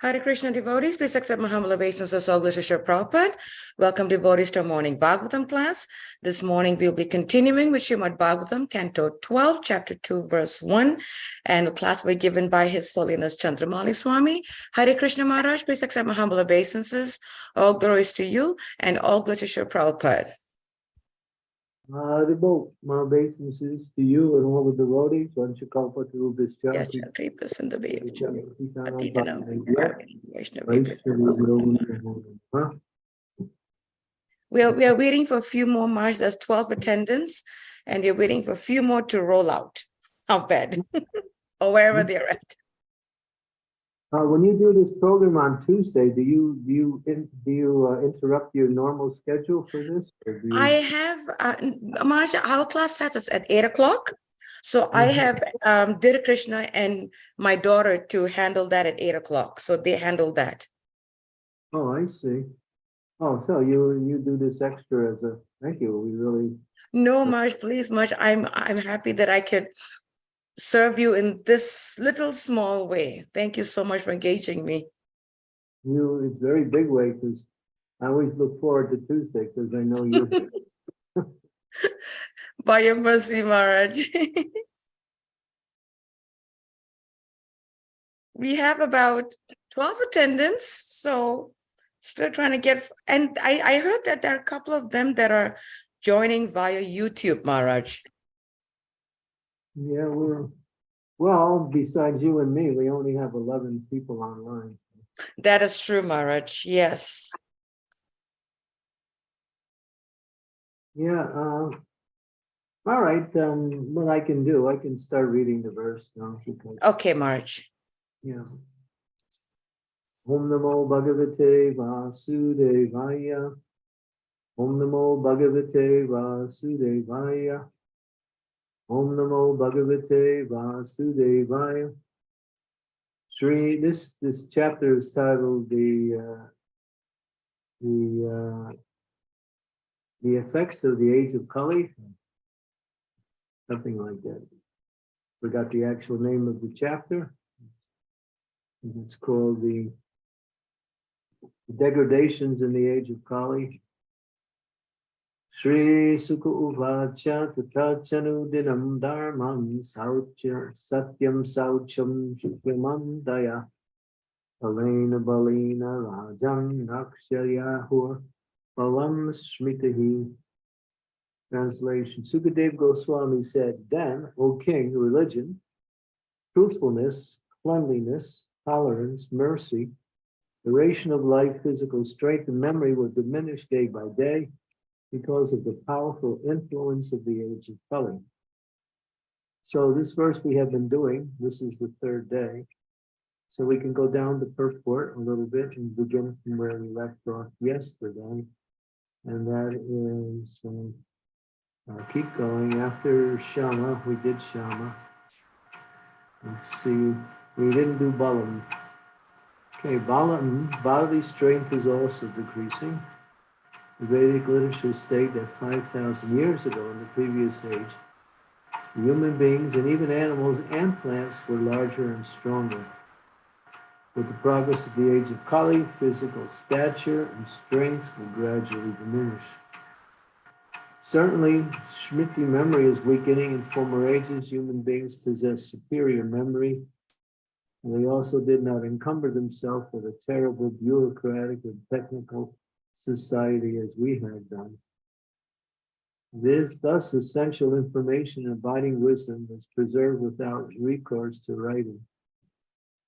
Hare Krishna devotees, please accept my humble obeisances. All glories to Srila Prabhupada. Welcome devotees to our morning Bhagavatam class. This morning we'll be continuing with Srimad Bhagavatam, Canto 12, Chapter 2, Verse 1. And the class will be given by His Holiness Candramauli Swami. Hare Krishna Maharaj, please accept my humble obeisances. All glories to you and all glories to Srila Prabhupada. Devote my obeisances to you and all the devotees. One should come for to this Yes, chapter. 3% of the We are waiting for a few more Maharaj. There's 12 attendants, and we're waiting for a few more to roll out. How bad? Or wherever they're at. When you do this program on Tuesday, do you interrupt your normal schedule for this? Or do you... I have Maharaj, our class starts at 8 o'clock. So I have Dira Krishna and my daughter to handle that at 8 o'clock. So they handle that. Oh, I see. Oh, so you do this extra as a thank you. We really No, Maharaj, please, Maharaj. I'm happy that I could serve you in this little small way. Thank you so much for engaging me. It's a very big way because I always look forward to Tuesday because I know you're here. By your mercy, Maharaj. We have about 12 attendants, so still trying to get, and I heard that there are a couple of them that are joining via YouTube, Maharaj. Yeah, we're Well, besides you and me, we only have 11 people online. That is true, Maharaj. Yes. Yeah, all right. What I can do, I can start reading the verse now because Okay, Maharaj. yeah. Om Namo Bhagavate Vasudevaya. Om Namo Bhagavate Vasudevaya. Om Namo Bhagavate Vasudevaya. Shri, this chapter is titled the effects of the age of Kali, something like that. Forgot the actual name of the chapter. It's called the degradations in the age of Kali. Shri Sukha Uvacha Tatachanu Dinam Dharmam Satyam Saucham Shukrimam Daya Alena Balina Rajam Nakshayahur Palam Smitahi. Translation. Sukadev Goswami said, then, O king, religion, truthfulness, cleanliness, tolerance, mercy, duration of life, physical strength, and memory will diminish day by day because of the powerful influence of the age of Kali. So this verse we have been doing, this is the third day. So we can go down the purport a little bit and begin from where we left off yesterday. And that is, keep going. After Shama, we did Shama. Let's see, we didn't do Balam. Okay, Balam, bodily strength is also decreasing. The Vedic literature state that 5,000 years ago in the previous age, human beings and even animals and plants were larger and stronger. With the progress of the age of Kali, physical stature and strength will gradually diminish. Certainly, Smriti memory is weakening. In former ages, human beings possessed superior memory, and they also did not encumber themselves with a terrible bureaucratic and technical society as we have done. This, thus, essential information and abiding wisdom is preserved without recourse to writing.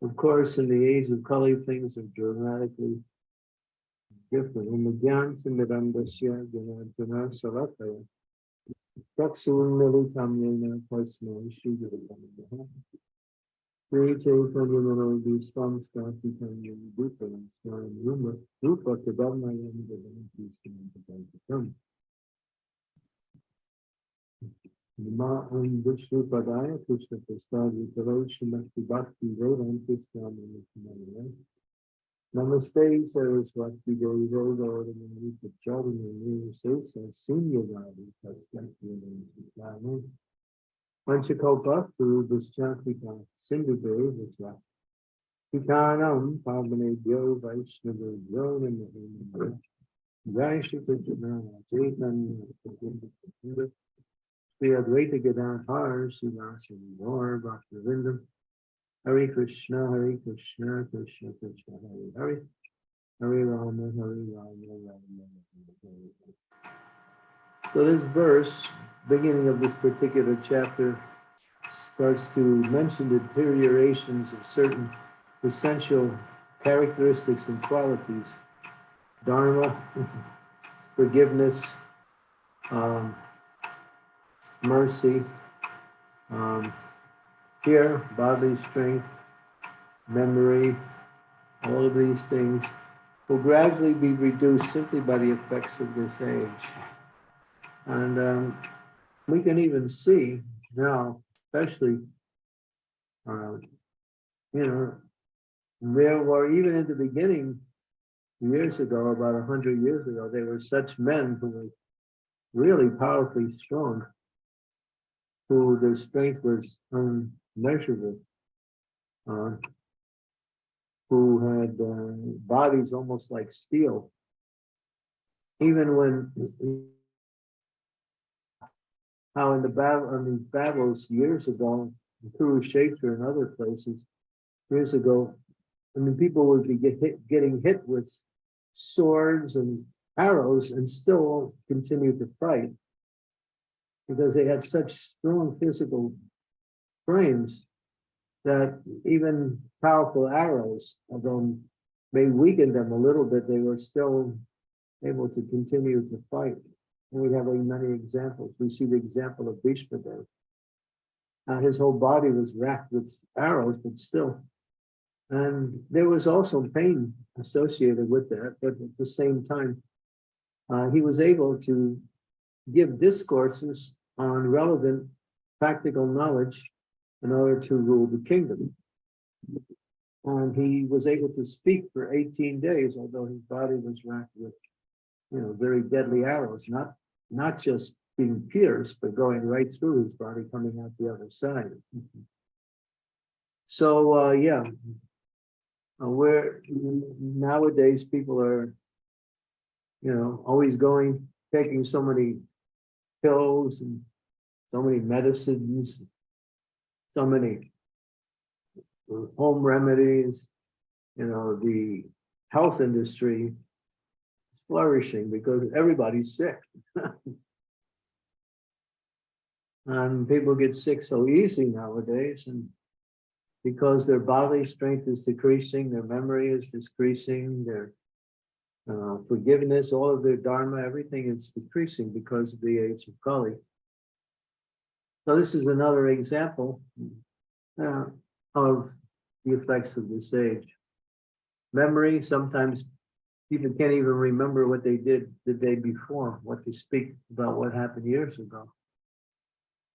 Of course, in the age of Kali, things are dramatically different. Namaste, Saraswati Devi, Lord, and the children and new saints and senior body, Pastor Panchakopa, through this Chakrika, Sindhu Dev, which are Pikanam, Pavane Dyo, Vaishnava, Yon, and the Jai Shri Krishna, Chaitanya, Sri Advaita Gadadhar, Srivasa, Gaur, Bhaktivinoda, Hare Krishna, Krishna Krishna, Hare Hare, Hare Rama, Hare Rama, Rama Rama. So this verse, beginning of this particular chapter, starts to mention the deteriorations of certain essential characteristics and qualities. Dharma, forgiveness, mercy, fear, bodily strength, memory, all of these things will gradually be reduced simply by the effects of this age. And we can even see now, especially, there were, even in the beginning, years ago, about 100 years ago, there were such men who were really powerfully strong, who their strength was unmeasurable, who had bodies almost like steel. Even when, how in the battle, on these battles years ago, through Kurukshetra and other places, years ago, I mean, people would be getting hit with swords and arrows and still continue to fight because they had such strong physical frames that even powerful arrows, although may weaken them a little bit, they were still able to continue to fight. And we have many examples. We see the example of Bhishma there. His whole body was racked with arrows, but still. And there was also pain associated with that, but at the same time, he was able to give discourses on relevant practical knowledge in order to rule the kingdom. And he was able to speak for 18 days, although his body was racked with, very deadly arrows, not just being pierced, but going right through his body, coming out the other side. So, where nowadays people are, always taking so many pills and so many medicines, so many home remedies, the health industry is flourishing because everybody's sick. And people get sick so easy nowadays, and because their bodily strength is decreasing, their memory is decreasing, their forgiveness, all of their dharma, everything is decreasing because of the age of Kali. So this is another example of the effects of this age. Memory, sometimes people can't even remember what they did the day before, what they speak about what happened years ago.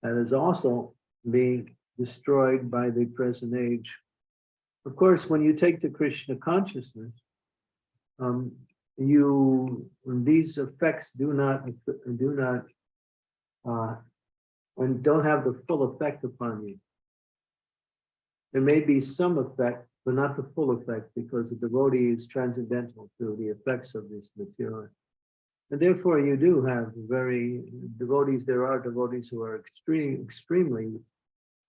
That is also being destroyed by the present age. Of course, when you take the Krishna consciousness, these effects do not and don't have the full effect upon you. There may be some effect, but not the full effect, because the devotee is transcendental to the effects of this material. And therefore, you do have there are devotees who are extremely,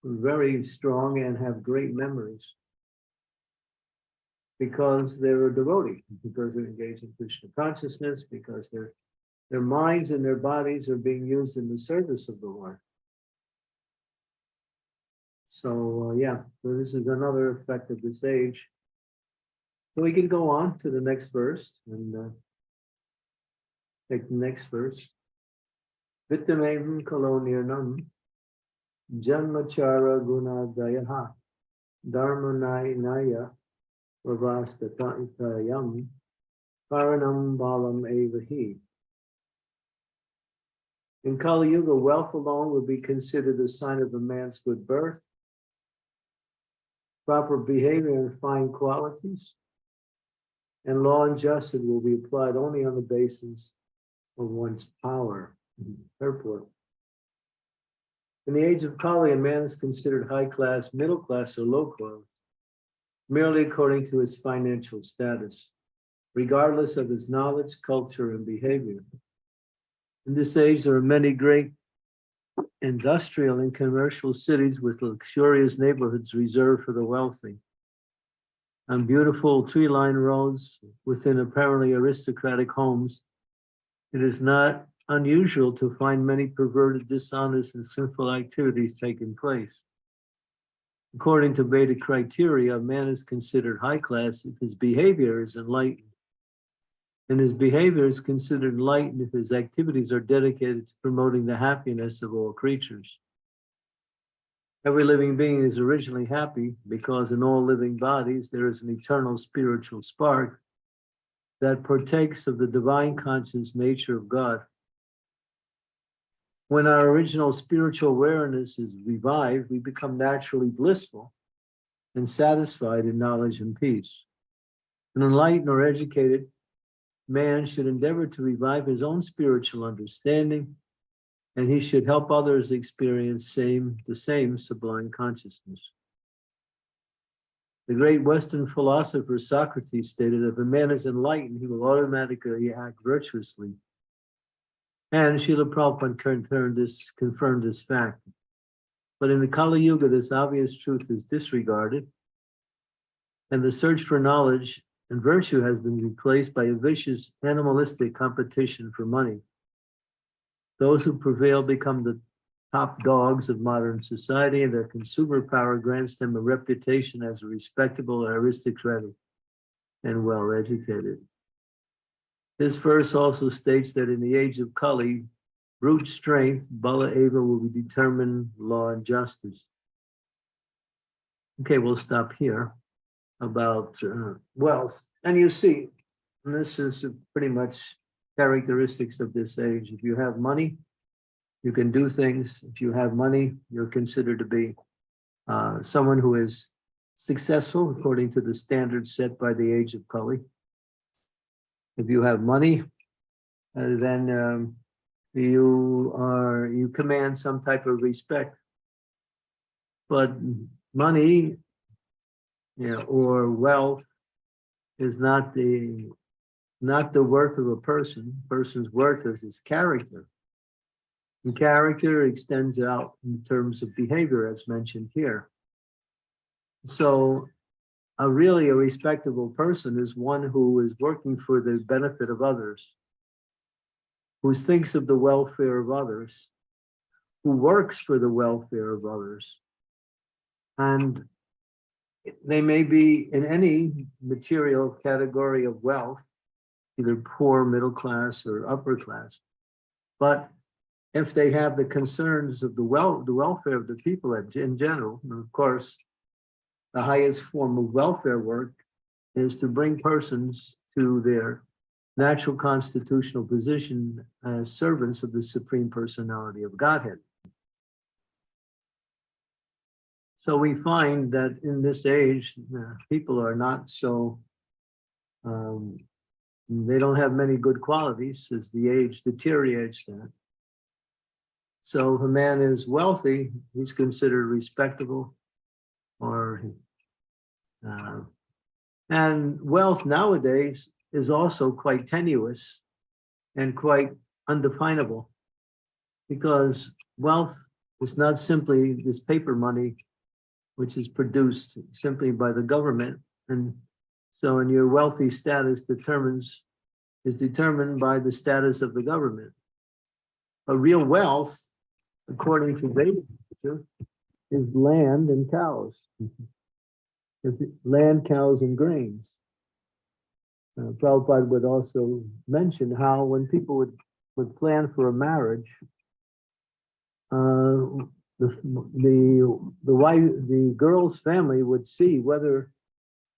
very strong and have great memories because they're a devotee, because they're engaged in Krishna consciousness, because their minds and their bodies are being used in the service of the Lord. So, so this is another effect of this age. So we can go on to the next verse and take the next verse. Vittamem kolonirnam janmachara gunadayaha dharmanai naya vavastatayam paranam balam evahi. In Kali-yuga, wealth alone would be considered a sign of a man's good birth. Proper behavior and fine qualities, and law and justice will be applied only on the basis of one's power. Therefore, in the age of Kali, a man is considered high class, middle class, or low class, merely according to his financial status, regardless of his knowledge, culture, and behavior. In this age, there are many great industrial and commercial cities with luxurious neighborhoods reserved for the wealthy. On beautiful tree-lined roads within apparently aristocratic homes, it is not unusual to find many perverted, dishonest, and sinful activities taking place. According to Vedic criteria, a man is considered high class if his behavior is enlightened. And his behavior is considered enlightened if his activities are dedicated to promoting the happiness of all creatures. Every living being is originally happy because in all living bodies there is an eternal spiritual spark that partakes of the divine conscious nature of God. When our original spiritual awareness is revived, we become naturally blissful and satisfied in knowledge and peace. An enlightened or educated man should endeavor to revive his own spiritual understanding, and he should help others experience the same sublime consciousness. The great Western philosopher Socrates stated, if a man is enlightened, he will automatically act virtuously. And Srila Prabhupada confirmed this fact. But in the Kali-yuga, this obvious truth is disregarded, and the search for knowledge and virtue has been replaced by a vicious, animalistic competition for money. Those who prevail become the top dogs of modern society, and their consumer power grants them a reputation as a respectable aristocrat and well-educated. This verse also states that in the age of Kali, brute strength, Bala Eva, will be determined law and justice. Okay, we'll stop here about wealth. And you see, and this is pretty much characteristics of this age. If you have money, you can do things. If you have money, you're considered to be someone who is successful according to the standards set by the age of Kali. If you have money, then you command some type of respect. But money, or wealth is not the worth of a person. A person's worth is his character. And character extends out in terms of behavior, as mentioned here. So a respectable person is one who is working for the benefit of others, who thinks of the welfare of others, who works for the welfare of others. And they may be in any material category of wealth, either poor, middle class, or upper class. But if they have the concerns of the welfare of the people in general, and of course, the highest form of welfare work is to bring persons to their natural constitutional position as servants of the Supreme Personality of Godhead. So we find that in this age, people are not so, they don't have many good qualities as the age deteriorates that. So if a man is wealthy, he's considered respectable, and wealth nowadays is also quite tenuous and quite undefinable, because wealth is not simply this paper money which is produced simply by the government. And so in your wealthy status is determined by the status of the government. But real wealth, according to Vedic culture, is land and cows. Land, cows, and grains. Prabhupada would also mention how when people would plan for a marriage, the girl's family would see whether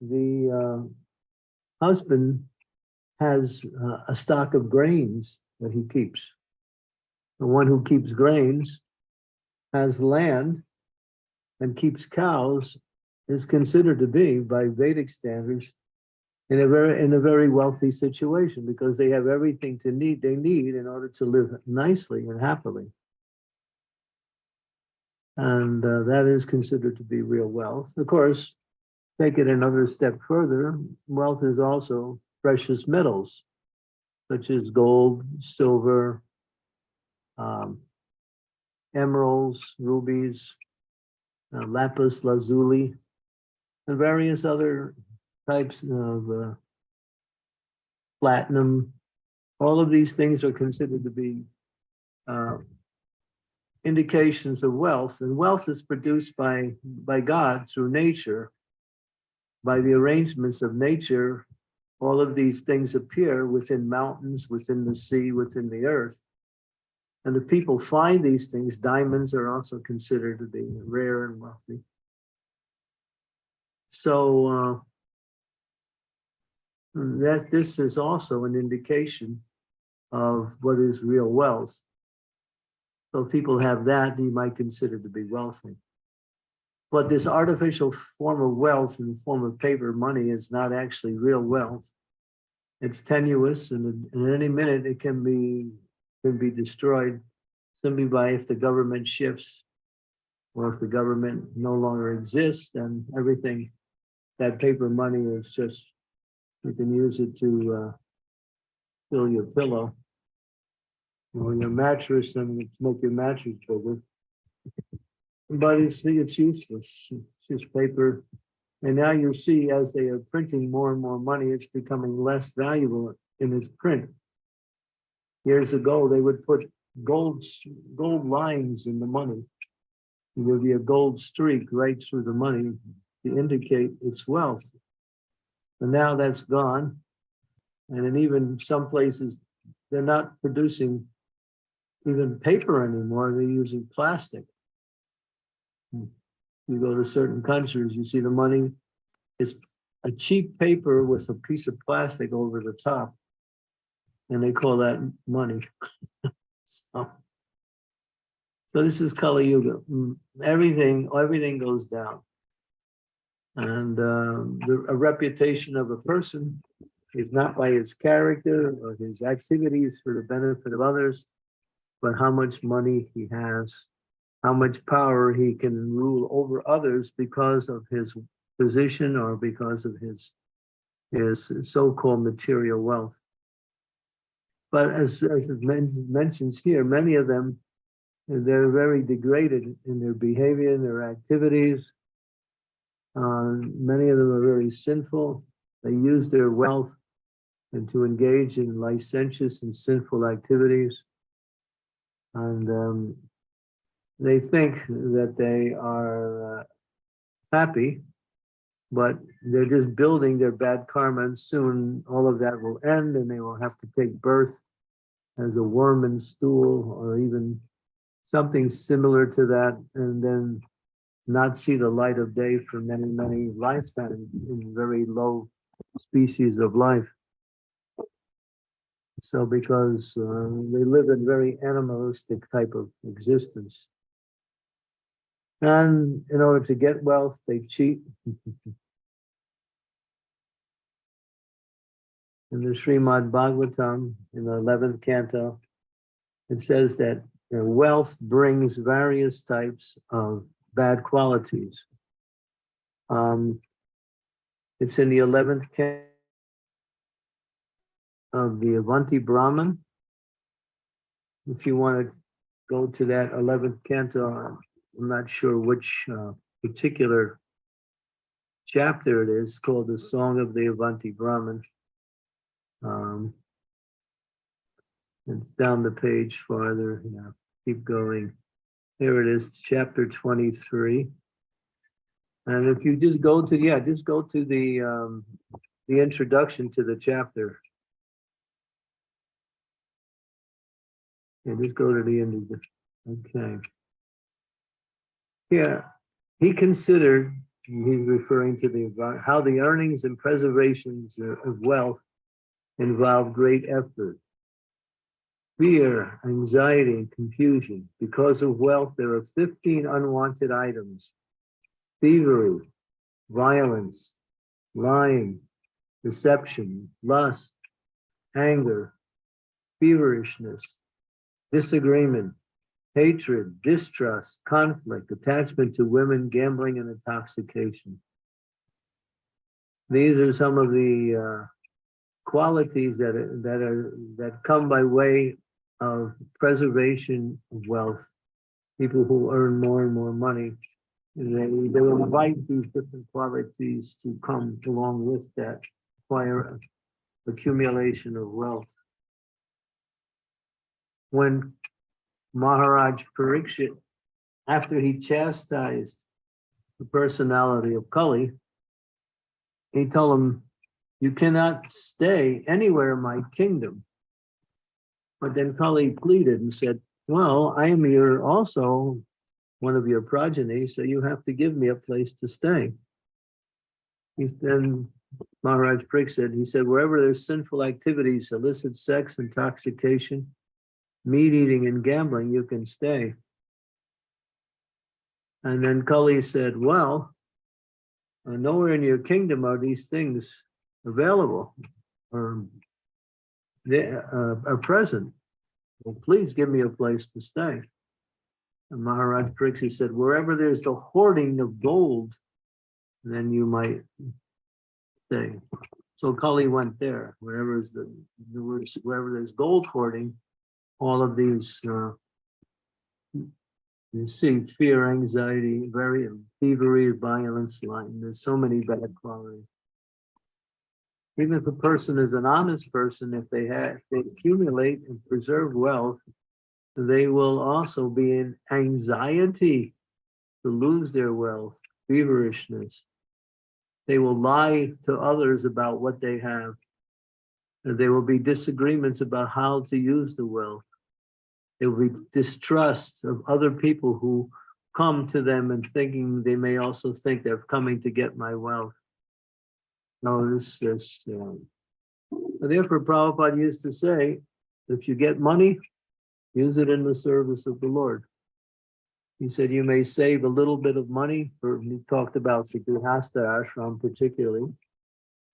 the husband has a stock of grains that he keeps. The one who keeps grains has land and keeps cows is considered to be, by Vedic standards, in a very wealthy situation, because they have everything they need in order to live nicely and happily. And that is considered to be real wealth. Of course, take it another step further, wealth is also precious metals, such as gold, silver, emeralds, rubies, lapis lazuli, and various other types of platinum. All of these things are considered to be indications of wealth, and wealth is produced by God through nature. By the arrangements of nature, all of these things appear within mountains, within the sea, within the earth. And the people find these things. Diamonds are also considered to be rare and wealthy. So that this is also an indication of what is real wealth. So if people have that, you might consider to be wealthy. But this artificial form of wealth in the form of paper money is not actually real wealth. It's tenuous, and in any minute it can be destroyed simply by if the government shifts, or if the government no longer exists, then everything, that paper money is just, you can use it to fill your pillow or your mattress and make your mattress bigger. But it's useless. It's just paper. And now you see, as they are printing more and more money, it's becoming less valuable in its print. Years ago, they would put gold, gold lines in the money. There'll be a gold streak right through the money to indicate its wealth. And now that's gone. And in even some places, they're not producing even paper anymore. They're using plastic. You go to certain countries, you see the money is a cheap paper with a piece of plastic over the top. And they call that money. So this is Kali-yuga. Everything goes down. And a reputation of a person is not by his character or his activities for the benefit of others, but how much money he has, how much power he can rule over others because of his position or because of his so-called material wealth. But as it mentions here, many of them, they're very degraded in their behavior and their activities. Many of them are very sinful. They use their wealth and to engage in licentious and sinful activities. And they think that they are happy, but they're just building their bad karma, and soon all of that will end and they will have to take birth as a worm in stool or even something similar to that, and then not see the light of day for many, many lifetimes in very low species of life. So because they live in very animalistic type of existence. And in order to get wealth, they cheat. In the Srimad Bhagavatam, in the 11th canto, it says that wealth brings various types of bad qualities. It's in the 11th canto of the Avanti Brahman. If you want to go to that 11th canto, I'm not sure which particular chapter it is, called the Song of the Avanti Brahman. It's down the page farther. Yeah, keep going. Here it is, chapter 23. And if you just go to, just go to the introduction to the chapter. Yeah, just go to the end of the, okay. Yeah, he considered, he's referring to how the earnings and preservations of wealth involve great effort. Fear, anxiety, and confusion. Because of wealth, there are 15 unwanted items: thievery, violence, lying, deception, lust, anger, feverishness, disagreement, hatred, distrust, conflict, attachment to women, gambling, and intoxication. These are some of the qualities that come by way of preservation of wealth. People who earn more and more money, they will invite these different qualities to come along with that acquire accumulation of wealth. When Maharaj Parikshit, after he chastised the personality of Kali, he told him, "You cannot stay anywhere in my kingdom." But then Kali pleaded and said, "Well, I am also one of your progeny, so you have to give me a place to stay." Then Maharaj Parikshit, he said, "Wherever there's sinful activities, illicit sex, intoxication, meat eating, and gambling, you can stay." And then Kali said, "Well, nowhere in your kingdom are these things available or they are present. Well, please give me a place to stay." And Maharaj Parikshit said, "Wherever there's the hoarding of gold, then you might stay." So Kali went there. Wherever there's gold hoarding, all of these you see fear, anxiety, thievery, violence, lying. There's so many bad qualities. Even if a person is an honest person, if they accumulate and preserve wealth, they will also be in anxiety to lose their wealth, feverishness. They will lie to others about what they have. And there will be disagreements about how to use the wealth. There will be distrust of other people who come to them and thinking they may also think they're coming to get my wealth. No, therefore, Prabhupada used to say, if you get money, use it in the service of the Lord. He said you may save a little bit of money. He talked about the Grihastha ashram particularly.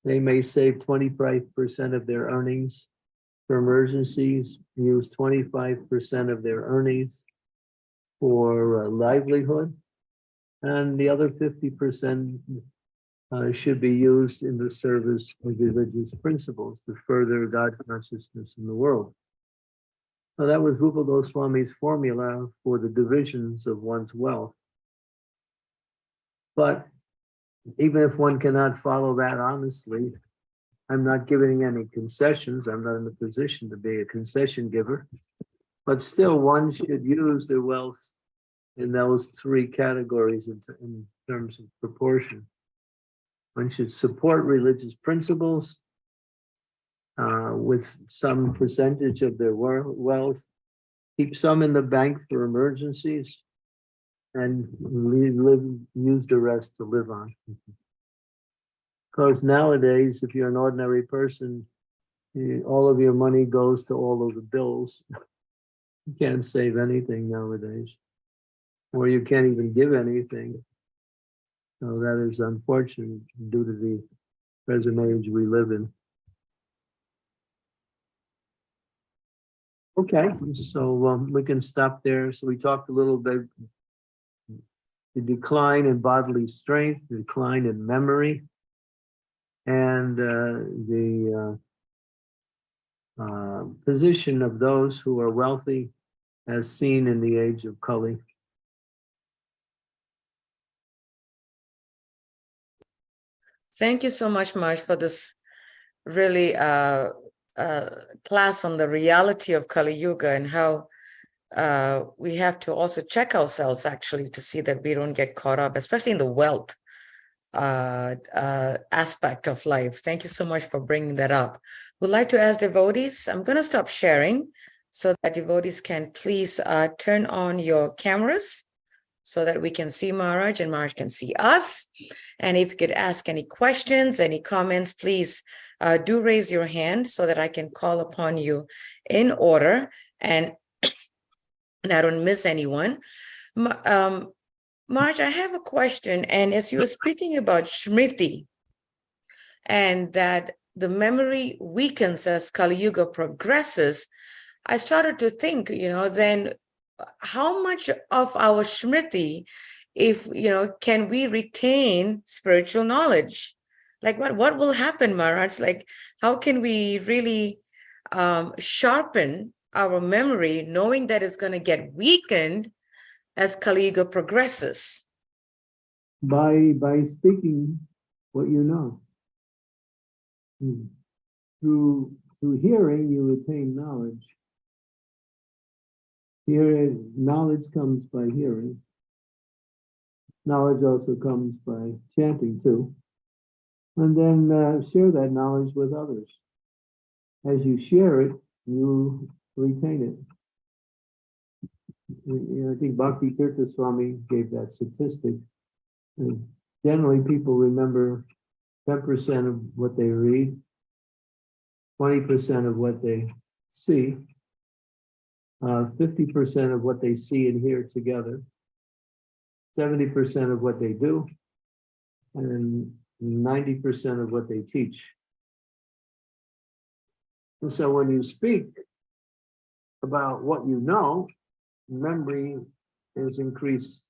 They may save 25% of their earnings for emergencies, use 25% of their earnings for livelihood, and the other 50% should be used in the service of religious principles to further God consciousness in the world. So that was Rupa Goswami's formula for the divisions of one's wealth. But even if one cannot follow that honestly, I'm not giving any concessions. I'm not in a position to be a concession giver. But still, one should use their wealth in those three categories in terms of proportion. One should support religious principles with some percentage of their wealth, keep some in the bank for emergencies, and use the rest to live on. Because nowadays, if you're an ordinary person, all of your money goes to all of the bills. You can't save anything nowadays, or you can't even give anything. So that is unfortunate due to the present age we live in. Okay, so we can stop there. So we talked a little bit, the decline in bodily strength, the decline in memory, and the position of those who are wealthy as seen in the age of Kali. Thank you so much, Marge, for this really class on the reality of Kali-yuga and how we have to also check ourselves actually to see that we don't get caught up, especially in the wealth aspect of life. Thank you so much for bringing that up. Would like to ask devotees, I'm going to stop sharing so that devotees can please turn on your cameras so that we can see Maharaj and Maharaj can see us. And if you could ask any questions, any comments, please do raise your hand so that I can call upon you in order and I don't miss anyone. Maharaj, I have a question. And as you were speaking about Smriti and that the memory weakens as Kali-yuga progresses, I started to think, then how much of our Smriti, if, can we retain spiritual knowledge? Like what will happen, Maharaj? Like, how can we really sharpen our memory, knowing that it's going to get weakened as Kali-yuga progresses? By speaking what you know. Through hearing, you retain knowledge. Knowledge comes by hearing. Knowledge also comes by chanting too. And then share that knowledge with others. As you share it, you retain it. I think Bhakti Tirtha Swami gave that statistic. Generally, people remember 10% of what they read, 20% of what they see, 50% of what they see and hear together, 70% of what they do, and 90% of what they teach. And so when you speak about what you know, memory is increased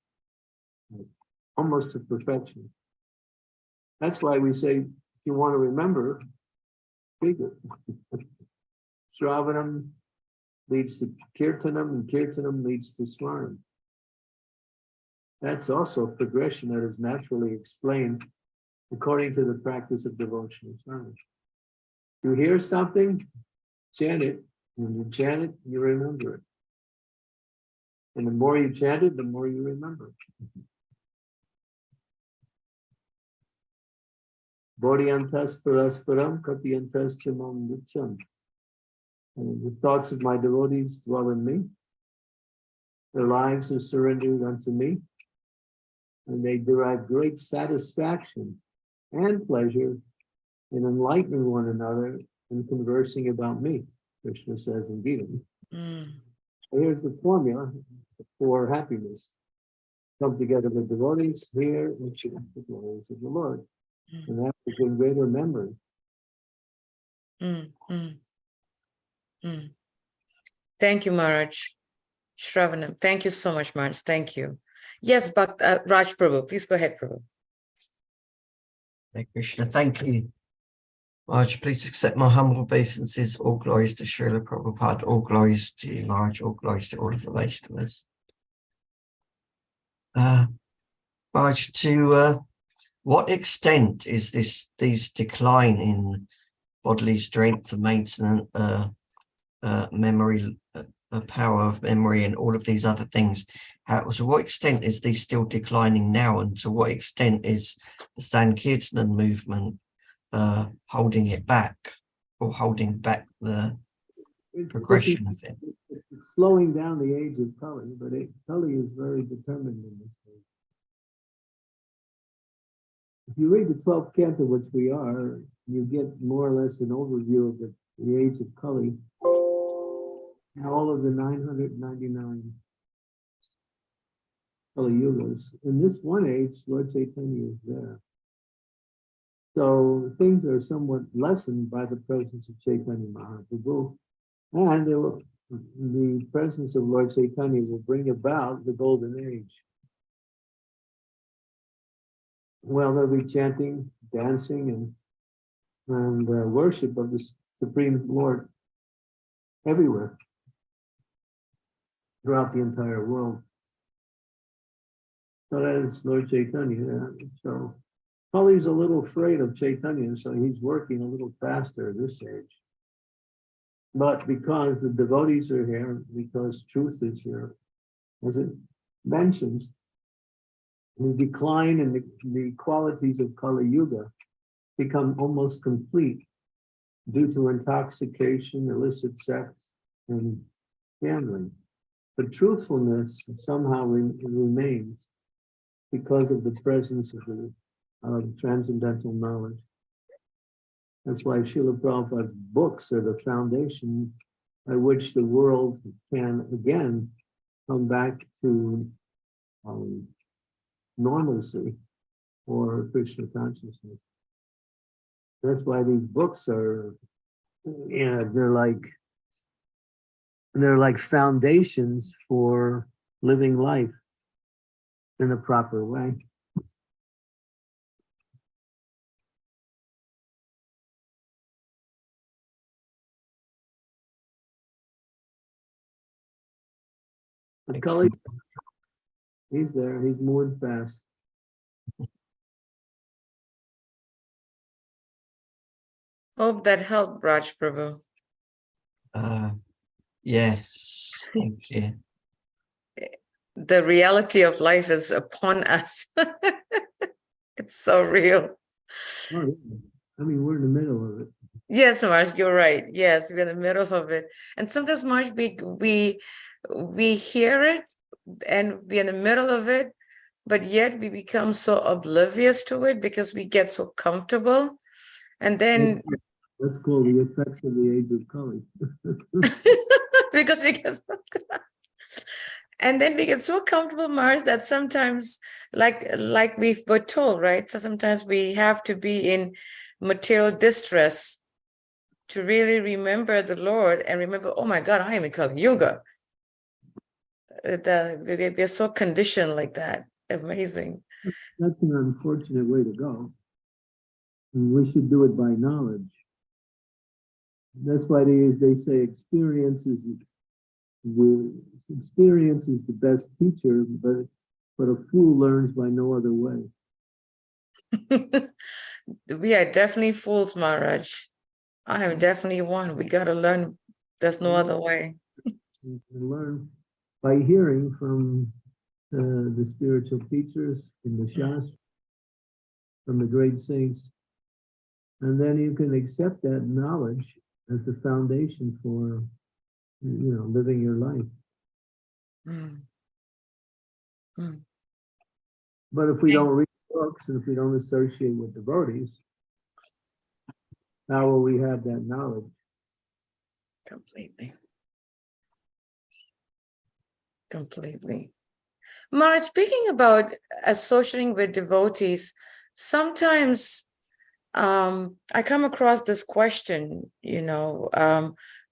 almost to perfection. That's why we say, if you want to remember, speak it. Shravanam leads to kirtanam, and kirtanam leads to smaranam. That's also a progression that is naturally explained according to the practice of devotional service. You hear something, chant it. When you chant it, you remember it. And the more you chant it, the more you remember. Bodhyantas parasparam katyantas chamam vicham. And the thoughts of my devotees dwell in me. Their lives are surrendered unto me. And they derive great satisfaction and pleasure in enlightening one another and conversing about me, Krishna says in Gita. Here's the formula for happiness. Come together with devotees here and share the glories of the Lord. And that is a greater memory. Thank you, Maharaj. Shravanam. Thank you so much, Maharaj. Thank you. Yes, but Raj Prabhu, please go ahead, Prabhu. Hare Krishna, thank you. Maharaj, please accept my humble obeisances. All glories to Srila Prabhupada, all glories to you, Maharaj, all glories to all of the Vaishnavas. Maharaj, to what extent is these decline in bodily strength, the maintenance, memory, power of memory, and all of these other things? To what extent is these still declining now, and to what extent is the Sankirtan movement holding it back, or holding back the progression of it? It's slowing down the age of Kali, but Kali is very determined in this age. If you read the 12th canto, which we are, you get more or less an overview of the age of Kali and all of the 999 Kali-yugas. In this one age, Lord Chaitanya is there. So things are somewhat lessened by the presence of Chaitanya Mahaprabhu. And the presence of Lord Chaitanya will bring about the golden age. Well, there'll be chanting, dancing, and worship of the Supreme Lord everywhere, throughout the entire world. So that is Lord Chaitanya. So Kali's a little afraid of Chaitanya, so he's working a little faster at this age. But because the devotees are here, because truth is here, as it mentions, the decline in the qualities of Kali-yuga become almost complete due to intoxication, illicit sex, and gambling. But truthfulness somehow remains because of the presence of transcendental knowledge. That's why Srila Prabhupada's books are the foundation by which the world can again come back to normalcy or Krishna consciousness. That's why these books are, they're like foundations for living life in a proper way. But Kali, he's there, he's moored fast. Hope that helped, Raj Prabhu. Yes, thank you. The reality of life is upon us. It's so real. Oh, yeah. I mean, we're in the middle of it. Yes, Marsh, you're right. Yes, we're in the middle of it. And sometimes, Marsh, we hear it and we're in the middle of it, but yet we become so oblivious to it because we get so comfortable. And then that's called the effects of the age of Kali. because and then we get so comfortable, Mars, that sometimes like we were told, right? So sometimes we have to be in material distress to really remember the Lord and remember, oh my God, I am in Kali-yuga. We're so conditioned like that. Amazing. That's an unfortunate way to go. And we should do it by knowledge. That's why they say experience is the best teacher, but a fool learns by no other way. We are definitely fools, Maharaj. I am definitely one. We got to learn. There's no other way. You can learn by hearing from the spiritual teachers, from the Shastra, from the great saints. And then you can accept that knowledge as the foundation for, living your life. Mm. Mm. But if we don't read books and if we don't associate with devotees, how will we have that knowledge? Completely. Completely. Maharaj, speaking about associating with devotees, sometimes I come across this question,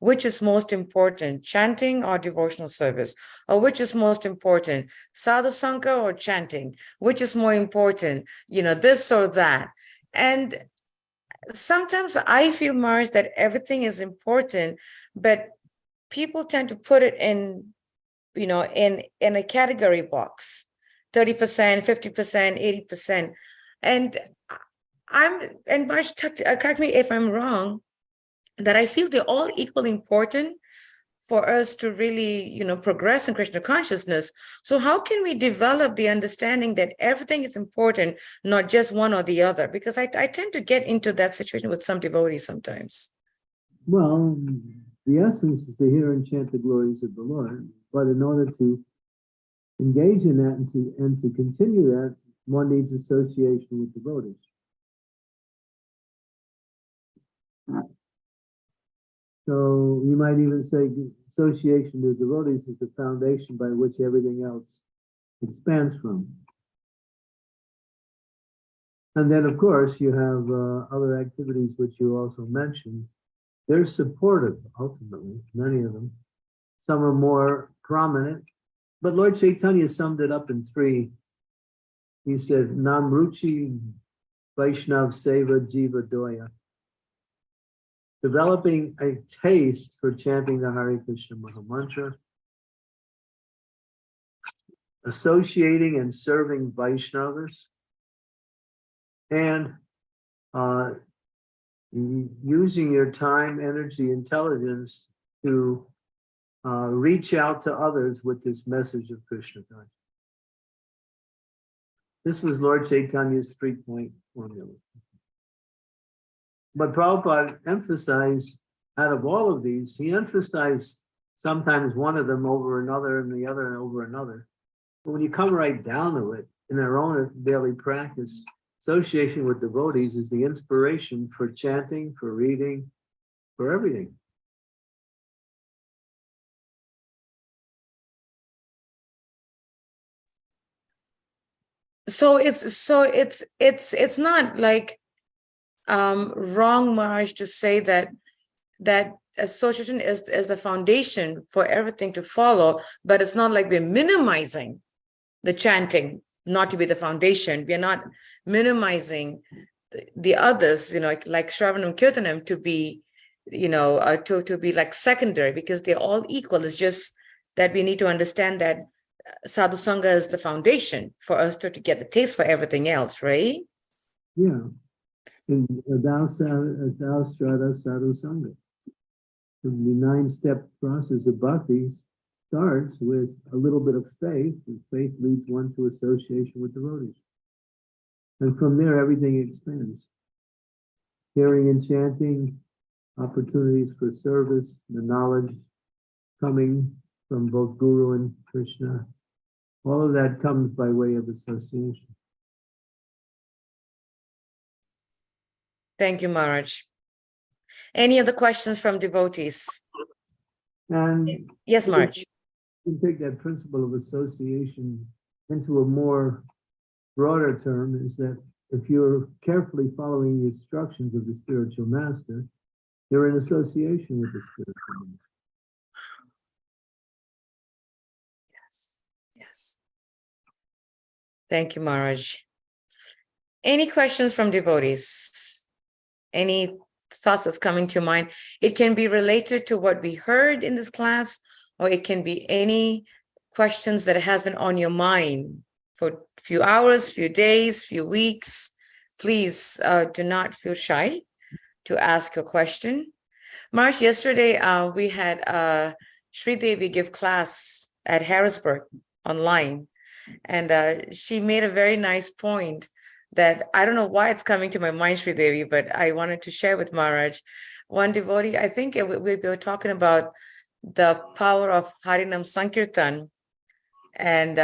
which is most important, chanting or devotional service? Or which is most important, sadhu sangha or chanting? Which is more important, this or that? And sometimes I feel, Maharaj, that everything is important, but people tend to put it in a category box, 30%, 50%, 80%. And Marsh, correct me if I'm wrong, that I feel they're all equally important for us to really, progress in Krishna consciousness. So how can we develop the understanding that everything is important, not just one or the other? Because I tend to get into that situation with some devotees sometimes. Well, the essence is to hear and chant the glories of the Lord. But in order to engage in that and to continue that, one needs association with devotees. So you might even say association with devotees is the foundation by which everything else expands from. And then, of course, you have other activities which you also mentioned. They're supportive, ultimately, many of them. Some are more prominent. But Lord Chaitanya summed it up in 3. He said, Namruchi Vaishnav Seva Jiva Doya. Developing a taste for chanting the Hare Krishna Mahamantra, associating and serving Vaishnavas, and using your time, energy, intelligence to reach out to others with this message of Krishna consciousness. This was Lord Chaitanya's 3-point formula. But Prabhupada emphasized, out of all of these, he emphasized sometimes one of them over another and the other over another. But when you come right down to it, in our own daily practice, association with devotees is the inspiration for chanting, for reading, for everything. So it's not like wrong, Maharaj, to say that association is the foundation for everything to follow, but it's not like we're minimizing the chanting not to be the foundation. We're not minimizing the others, like Shravanam Kirtanam to be, to be like secondary, because they're all equal. It's just that we need to understand that Sadhu Sangha is the foundation for us to get the taste for everything else, right? Yeah. In Thou Strata Sadhu Sangha. The 9-step process of bhakti starts with a little bit of faith, and faith leads one to association with devotees. And from there, everything expands. Hearing and chanting, opportunities for service, the knowledge coming from both Guru and Krishna. All of that comes by way of association. Thank you, Maharaj. Any other questions from devotees? And yes, Maharaj. You can take that principle of association into a more broader term, is that if you're carefully following the instructions of the spiritual master, you're in association with the spiritual master. Yes. Thank you, Maharaj. Any questions from devotees? Any thoughts that's coming to mind? It can be related to what we heard in this class, or it can be any questions that has been on your mind for a few hours, few days, few weeks. Please do not feel shy to ask a question. Maharaj, yesterday we had Sri Devi give class at Harrisburg online. And she made a very nice point that I don't know why it's coming to my mind, Sri Devi, but I wanted to share with Maharaj. One devotee, I think we were talking about the power of Harinam Sankirtan. And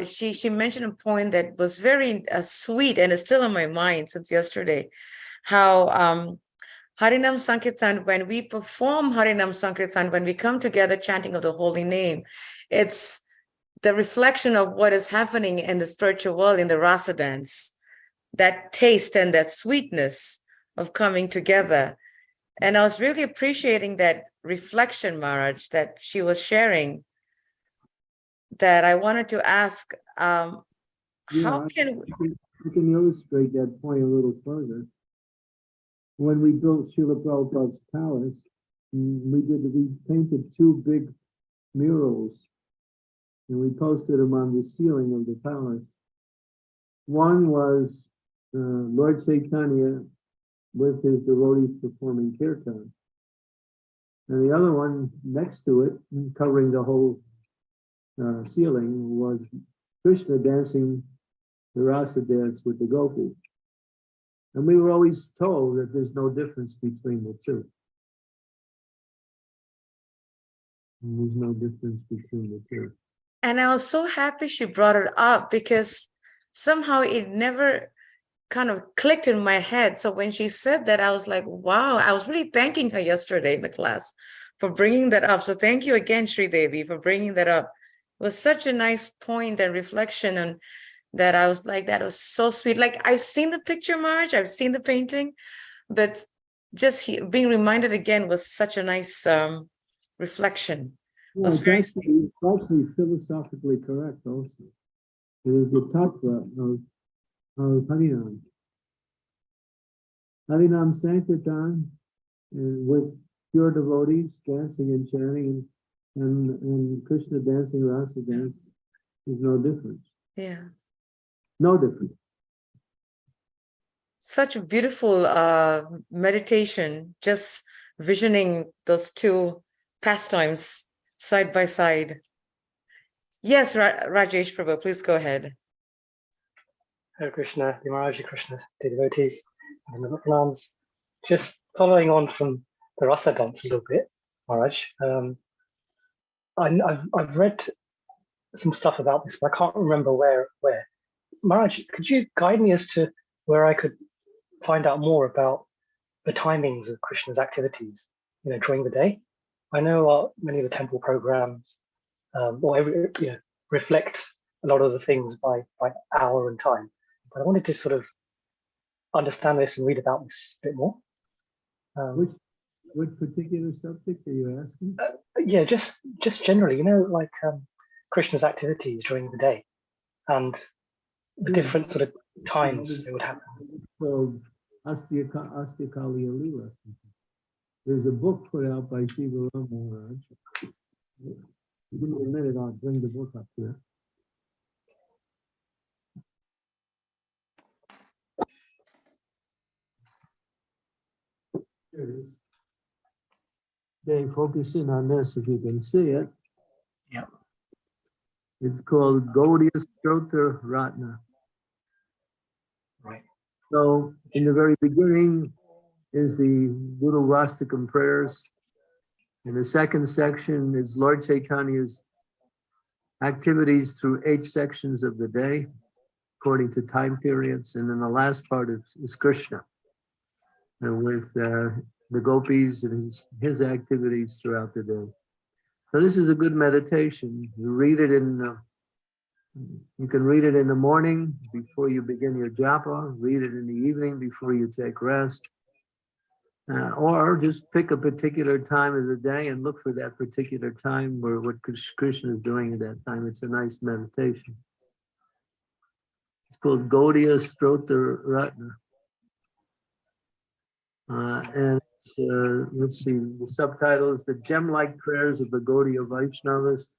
she mentioned a point that was very sweet and is still in my mind since yesterday, how Harinam Sankirtan, when we perform Harinam Sankirtan, when we come together chanting of the holy name, it's the reflection of what is happening in the spiritual world in the rasa dance, that taste and that sweetness of coming together. And I was really appreciating that reflection, Maharaj, that she was sharing, that I wanted to ask, how can I can illustrate that point a little further. When we built Srila Prabhupada's palace, we painted two big murals and we posted them on the ceiling of the palace. One was Lord Chaitanya with his devotees performing kirtan. And the other one next to it, covering the whole ceiling, was Krishna dancing the rasa dance with the gopis. And we were always told that there's no difference between the two. And there's no difference between the two. And I was so happy she brought it up, because somehow it never kind of clicked in my head. So when she said that, I was like, wow, I was really thanking her yesterday in the class for bringing that up. So thank you again, Sri Devi, for bringing that up. It was such a nice point and reflection, and that I was like, that was so sweet. Like, I've seen the picture, Marge, I've seen the painting, but just being reminded again was such a nice reflection. Yeah, it's actually philosophically correct also. It is the tattva of Harinam. Harinam Sankirtan with pure devotees dancing and chanting and Krishna dancing rasa dance is no difference. Yeah. No difference. Such a beautiful meditation, just visioning those two pastimes side by side. Yes, Rajesh Prabhu, please go ahead. Hare Krishna, Maharaji Krishna, the devotees, and the Pranams. Just following on from the rasa dance a little bit, Maharaj. I've read some stuff about this, but I can't remember where. Maharaj, could you guide me as to where I could find out more about the timings of Krishna's activities, during the day? I know many of the temple programs, reflect a lot of the things by hour and time. But I wanted to sort of understand this and read about this a bit more. Which particular subject are you asking? Yeah, just generally, like Krishna's activities during the day and the different sort of times it would happen. So, Astya Kali Alila. There's a book put out by Shiva Ram Maharaj. Give me a minute, I'll bring the book up here. There it is. Okay, focus in on this if you can see it. Yeah. It's called Gaudiya Stotra Ratna. Right. So in the very beginning is the Guru Rastakam prayers. In the second section is Lord Chaitanya's activities through 8 sections of the day, according to time periods. And then the last part is Krishna, and with the gopis and his activities throughout the day. So this is a good meditation. You read it you can read it in the morning before you begin your japa, read it in the evening before you take rest, or just pick a particular time of the day and look for that particular time where what Krishna is doing at that time. It's a nice meditation. It's called Gaudiya Stotra Ratna. And let's see, the subtitle is The Gem-Like Prayers of the Gaudiya Vaishnavas.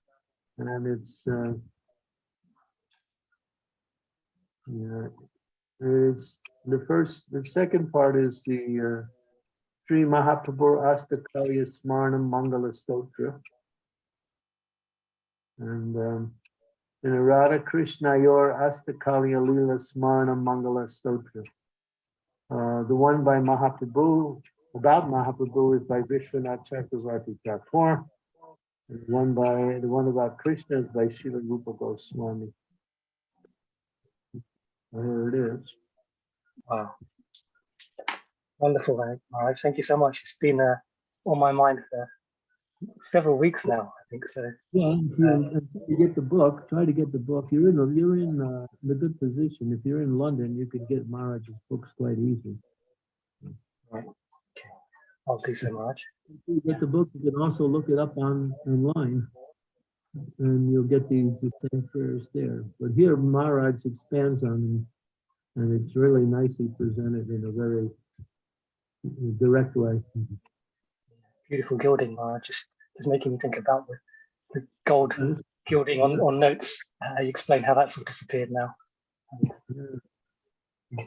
And it's the second part is the Sri Mahaprabhu Astakalya Smarnam Mangala Stotra. And in Radha Krishna Yor Astakali Alila Smarna Mangala Stotra. The one by Mahaprabhu, about Mahaprabhu, is by Vishwanath Chakravarti Thakur. And the one about Krishna is by Srila Rupa Goswami. Here it is. Wow. Wonderful, Maharaj. Thank you so much. It's been on my mind for several weeks now, I think so. Yeah, if you get the book, try to get the book. You're in a good position. If you're in London, you could get Maharaj's books quite easy. Right. Okay. I'll do so, Maharaj. If you get the book, you can also look it up online, and you'll get the same prayers there. But here, Maharaj expands on them, and it's really nicely presented in a very direct way. Beautiful gilding, Maharaj. Just making me think about the gold gilding on notes. You explain how that's all disappeared now. You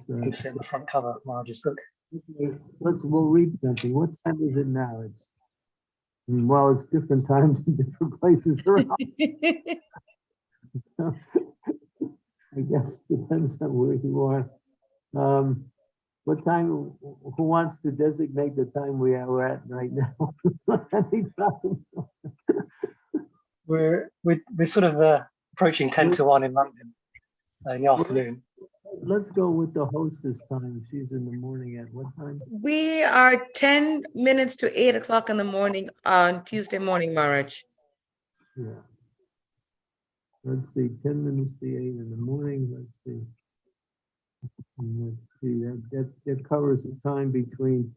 can see on the front cover of Maharaj's book. We'll read something. What time is it now? Well, it's different times in different places around. I guess depends on where you are. What time? Who wants to designate the time we are at right now? We're sort of approaching 10 to 1 in London in the afternoon. Let's go with the hostess time. She's in the morning at what time? We are 10 minutes to 8 o'clock in the morning on Tuesday morning, Maharaj. Yeah. Let's see, 10 minutes to 8 in the morning. Let's see. That covers the time between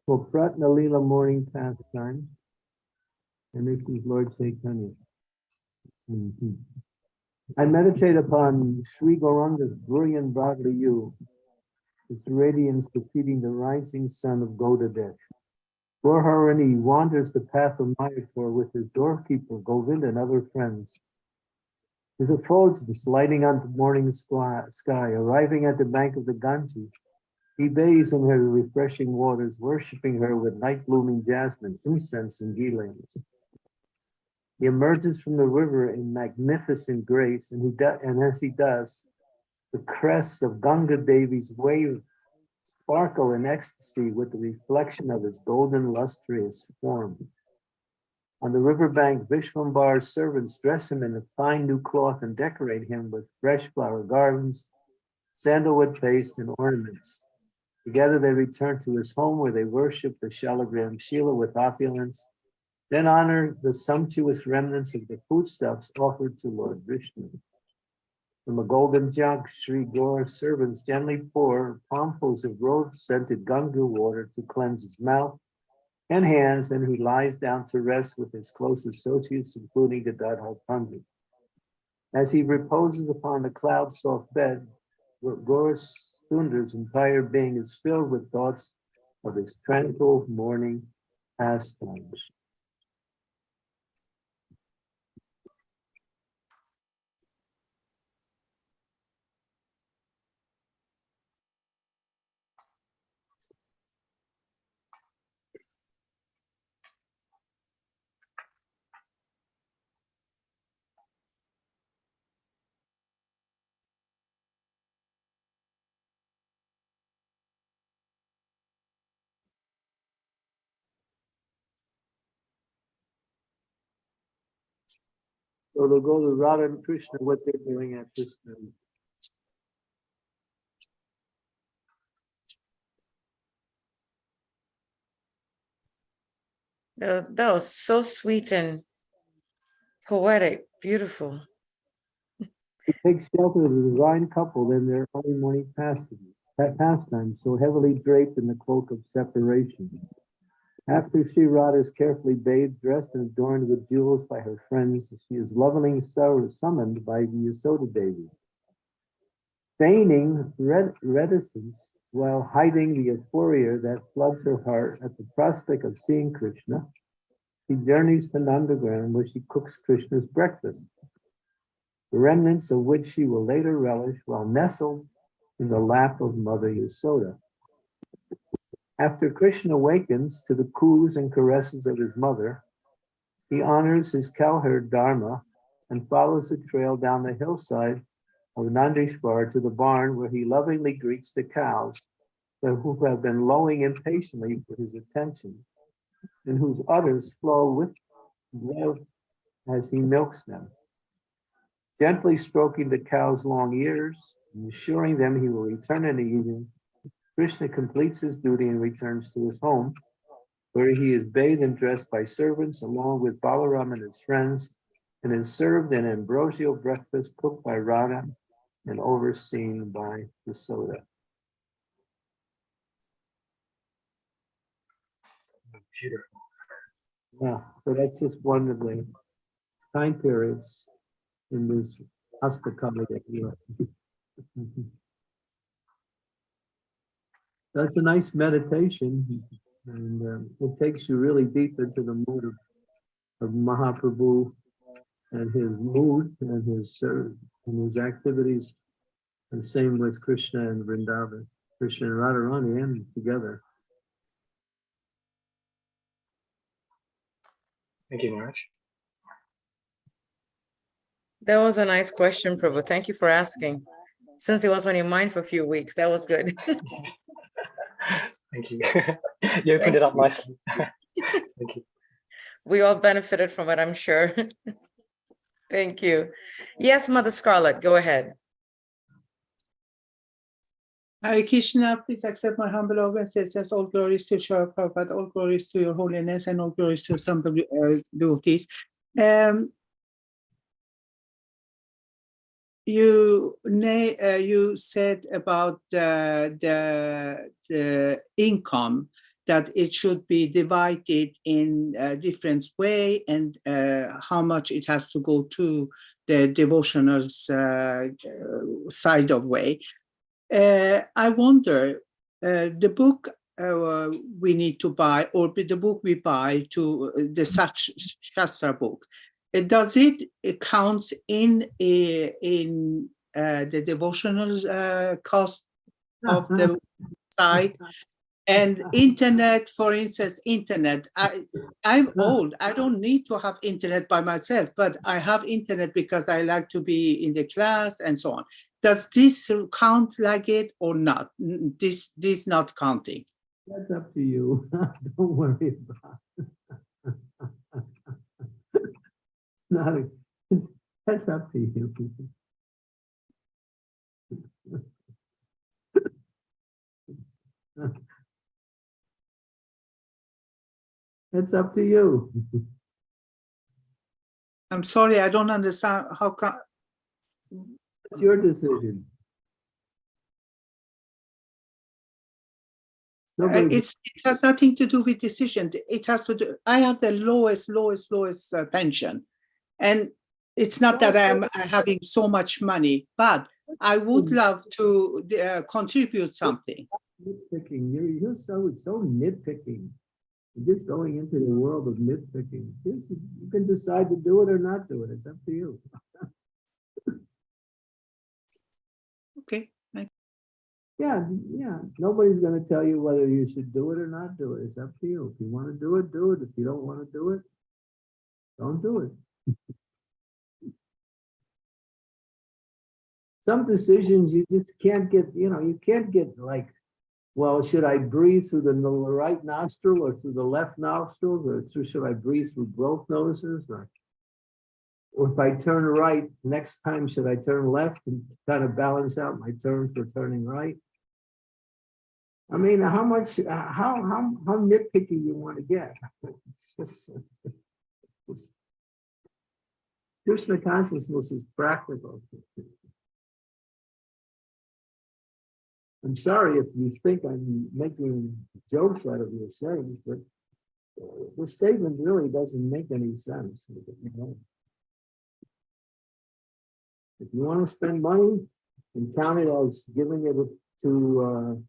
Pratna Lila morning pastime, and this is Lord Chaitanya. I meditate upon Sri Gauranga's brilliant bodily hue, its radiance defeating the rising sun of Godadesh. For her, and he wanders the path of Mayapur with his doorkeeper Govinda and other friends. His effulgence lighting on the morning sky, arriving at the bank of the Ganges, he bathes in her refreshing waters, worshipping her with night-blooming jasmine, incense, and ghee-lamps. He emerges from the river in magnificent grace, and as he does, the crests of Ganga Devi's wave sparkle in ecstasy with the reflection of his golden lustrous form. On the riverbank, Vishwambar's servants dress him in a fine new cloth and decorate him with fresh flower garlands, sandalwood paste, and ornaments. Together they return to his home where they worship the Shalagram Shila with opulence, then honor the sumptuous remnants of the foodstuffs offered to Lord Vishnu. From a golden jug, Sri Gaura's servants gently pour palmfuls of rose-scented Ganga water to cleanse his mouth and hands, and he lies down to rest with his close associates, including the Gadhar Pandit. As he reposes upon the cloud-soft bed, Gaura Sundar's entire being is filled with thoughts of his tranquil morning pastimes. So they'll go to Radha and Krishna, what they're doing at this time. That was so sweet and poetic, beautiful. He takes shelter of the divine couple in their early morning pastime, so heavily draped in the cloak of separation. After Sri Radha is carefully bathed, dressed, and adorned with jewels by her friends, she is lovingly summoned by the Yasoda Devi. Feigning reticence while hiding the euphoria that floods her heart at the prospect of seeing Krishna, she journeys to Nandagram where she cooks Krishna's breakfast, the remnants of which she will later relish while nestled in the lap of Mother Yasoda. After Krishna awakens to the coos and caresses of his mother, he honors his cowherd Dharma and follows the trail down the hillside of Nandishwar to the barn where he lovingly greets the cows who have been lowing impatiently for his attention and whose udders flow with love as he milks them. Gently stroking the cows' long ears and assuring them he will return in the evening, Krishna completes his duty and returns to his home, where he is bathed and dressed by servants along with Balaram and his friends, and is served an ambrosial breakfast cooked by Radha and overseen by Yasoda. Beautiful. Yeah, so that's just one of the time periods in this Astakali that you That's a nice meditation, and it takes you really deep into the mood of Mahaprabhu and his mood and his activities, and same with Krishna and Vrindavan, Krishna and Radharani, and together. Thank you, Maharaj. That was a nice question, Prabhu. Thank you for asking. Since it was on your mind for a few weeks, that was good. Thank you. You opened it up nicely. Thank you. We all benefited from it, I'm sure. Thank you. Yes, Mother Scarlett, go ahead. Hare Krishna, please accept my humble obeisances. All glories to Srila Prabhupada, all glories to your holiness, and all glories to some devotees. You said about the income, that it should be divided in a different way, and how much it has to go to the devotional side of way. I wonder, the book we need to buy, or the book we buy to the such Shastra book, does it count in the devotional cost of the site? And internet, for instance, internet. I'm old. I don't need to have internet by myself, but I have internet because I like to be in the class and so on. Does this count like it or not? This not counting. That's up to you. Don't worry about it. That's up to you. It's up to you. I'm sorry, I don't understand how come. It's your decision. It has nothing to do with decision. It has to do. I have the lowest pension, and it's not that I'm having so much money, but I would love to contribute something. Nitpicking. You're so nitpicking. You're just going into the world of nitpicking. You can decide to do it or not do it. It's up to you. Okay. Yeah. Nobody's going to tell you whether you should do it or not do it. It's up to you. If you want to do it, do it. If you don't want to do it, don't do it. Some decisions you just can't get, you can't get like, well, should I breathe through the right nostril or through the left nostril, or should I breathe through both noses? Or if I turn right, next time, should I turn left and kind of balance out my turn for turning right? I mean, how nitpicky you want to get? It's just Krishna consciousness is practical. I'm sorry if you think I'm making jokes out of your sayings, but the statement really doesn't make any sense. If you want to spend money and count it as giving it to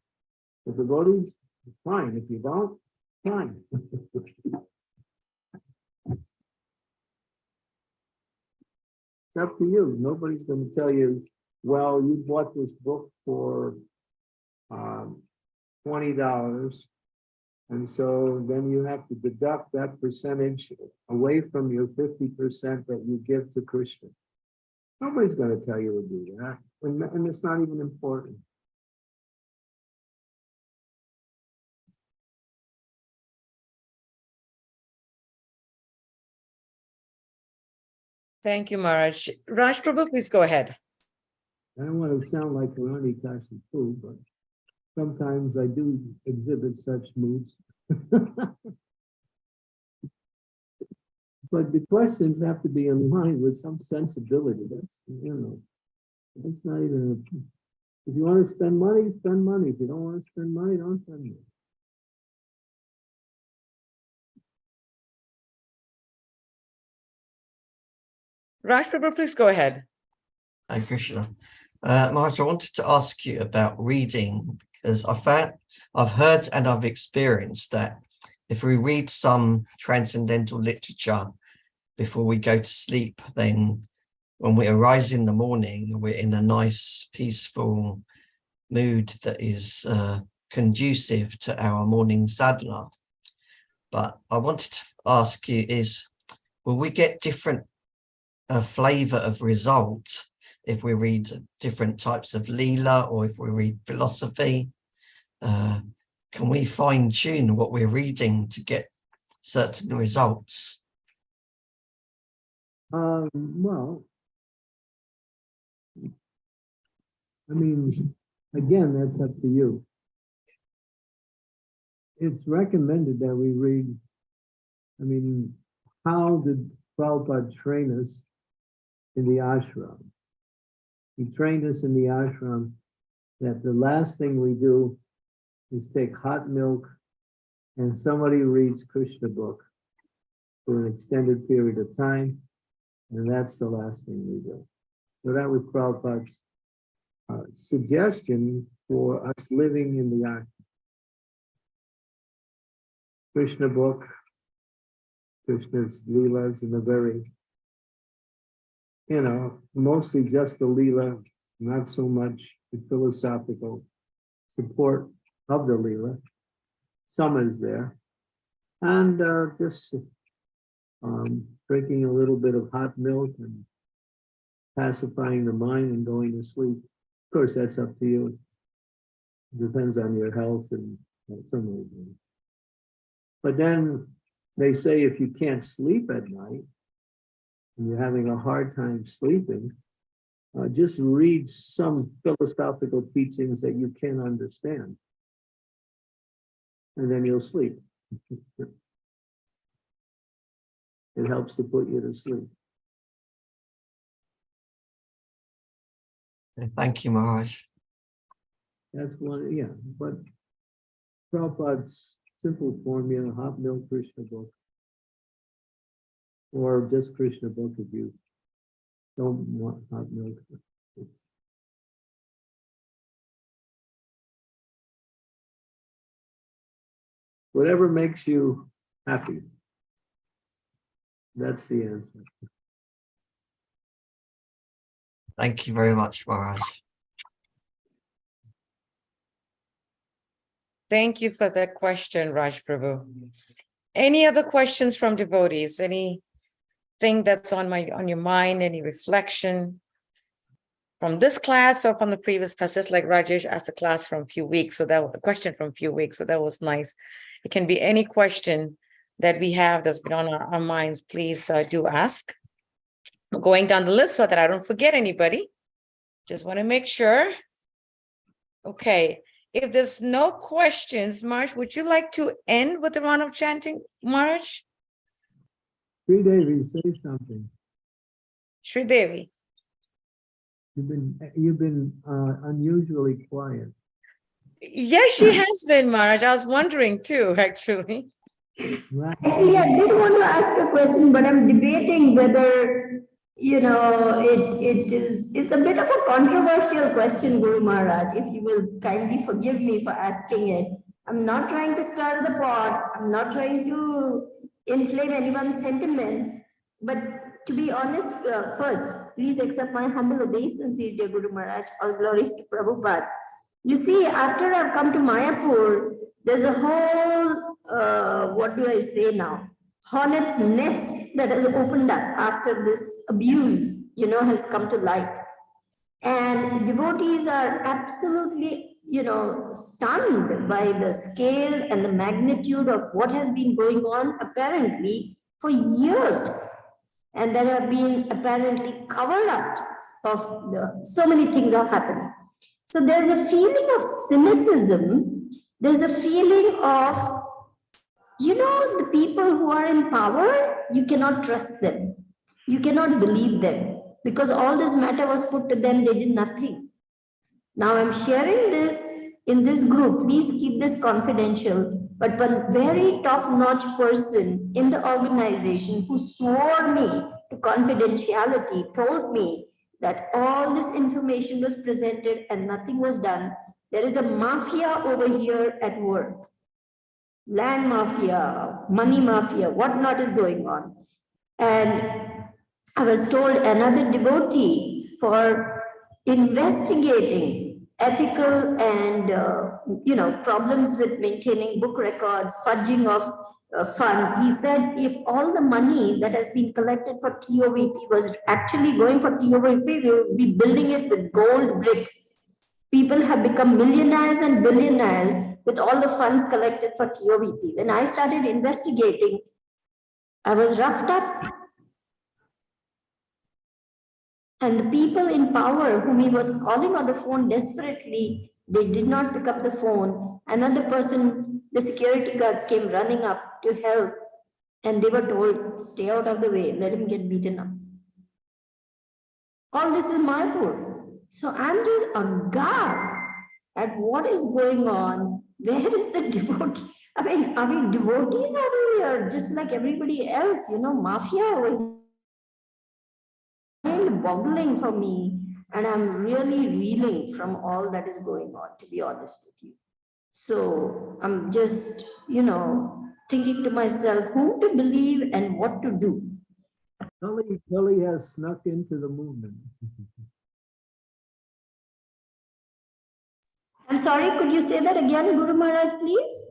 the devotees, fine. If you don't, fine. It's up to you. Nobody's going to tell you, well, you bought this book for $20 And so then you have to deduct that percentage away from your 50% that you give to Krishna. Nobody's going to tell you to do that. And it's not even important. Thank you, Maharaj. Raj Prabhu, please go ahead. I don't want to sound like Karani Kashipu, but sometimes I do exhibit such moods. But the questions have to be in line with some sensibility. That's, that's not even, if you want to spend money, spend money. If you don't want to spend money, don't spend money. Raj Prabhu, please go ahead. Hare Krishna. Maharaj, I wanted to ask you about reading, because I've heard and I've experienced that if we read some transcendental literature before we go to sleep, then when we arise in the morning, we're in a nice, peaceful mood that is conducive to our morning sadhana. But I wanted to ask you will we get different flavor of result if we read different types of Leela or if we read philosophy? Can we fine tune what we're reading to get certain results? Well, I mean, again, that's up to you. It's recommended that we read, I mean, how did Prabhupada train us in the ashram? He trained us in the ashram that the last thing we do is take hot milk and somebody reads Krishna book for an extended period of time, and that's the last thing we do. So that was Prabhupada's suggestion for us living in the ashram. Krishna book, Krishna's Leelas in a very, mostly just the Leela, not so much the philosophical support of the Leela. Some is there. And just drinking a little bit of hot milk and pacifying the mind and going to sleep. Of course, that's up to you. It depends on your health and so many things. But then they say if you can't sleep at night and you're having a hard time sleeping, just read some philosophical teachings that you can understand. And then you'll sleep. It helps to put you to sleep. Thank you, Maharaj. That's one, yeah. But Prabhupada's simple formula, hot milk Krishna book, or just Krishna book if you don't want hot milk. Whatever makes you happy. That's the answer. Thank you very much, Maharaj. Thank you for that question, Raj Prabhu. Any other questions from devotees? Anything that's on your mind? Any reflection from this class or from the previous class? Just like Rajesh asked a class from a few weeks, so that was a question from a few weeks, so that was nice. It can be any question that we have that's been on our minds. Please do ask. I'm going down the list so that I don't forget anybody. Just want to make sure. Okay. If there's no questions, Marge, would you like to end with a round of chanting, Marge? Sri Devi, say something. Sri Devi. You've been unusually quiet. Yes, she has been, Marge. I was wondering too, actually. Actually, I did want to ask a question, but I'm debating whether, it's a bit of a controversial question, Guru Maharaj, if you will kindly forgive me for asking it. I'm not trying to stir the pot. I'm not trying to inflame anyone's sentiments. But to be honest, first, please accept my humble obeisances, dear Guru Maharaj. All glories to Prabhupada. You see, after I've come to Mayapur, there's a whole what do I say now? Hornet's nest that has opened up after this abuse, has come to light. And devotees are absolutely, stunned by the scale and the magnitude of what has been going on apparently for years. And there have been apparently cover-ups of so many things are happening. So there's a feeling of cynicism. There's a feeling of, the people who are in power, you cannot trust them. You cannot believe them because all this matter was put to them, they did nothing. Now I'm sharing this in this group. Please keep this confidential. But one very top-notch person in the organization who swore me to confidentiality told me that all this information was presented and nothing was done. There is a mafia over here at work. Land mafia, money mafia, whatnot is going on. And I was told another devotee for investigating ethical and problems with maintaining book records, fudging of funds. He said if all the money that has been collected for TOVP was actually going for TOVP, we would be building it with gold bricks. People have become millionaires and billionaires with all the funds collected for TOVP. When I started investigating, I was roughed up. And the people in power whom he was calling on the phone desperately, they did not pick up the phone. Another person, the security guards came running up to help and they were told, stay out of the way, let him get beaten up. All this is Mayapur. So I'm just aghast at what is going on. Where is the devotee? I mean, are we devotees over here? Just like everybody else, mafia over here. Boggling for me, and I'm really reeling from all that is going on, to be honest with you. So I'm just, thinking to myself whom to believe and what to do. Kali has snuck into the movement. I'm sorry, could you say that again, Guru Maharaj, please?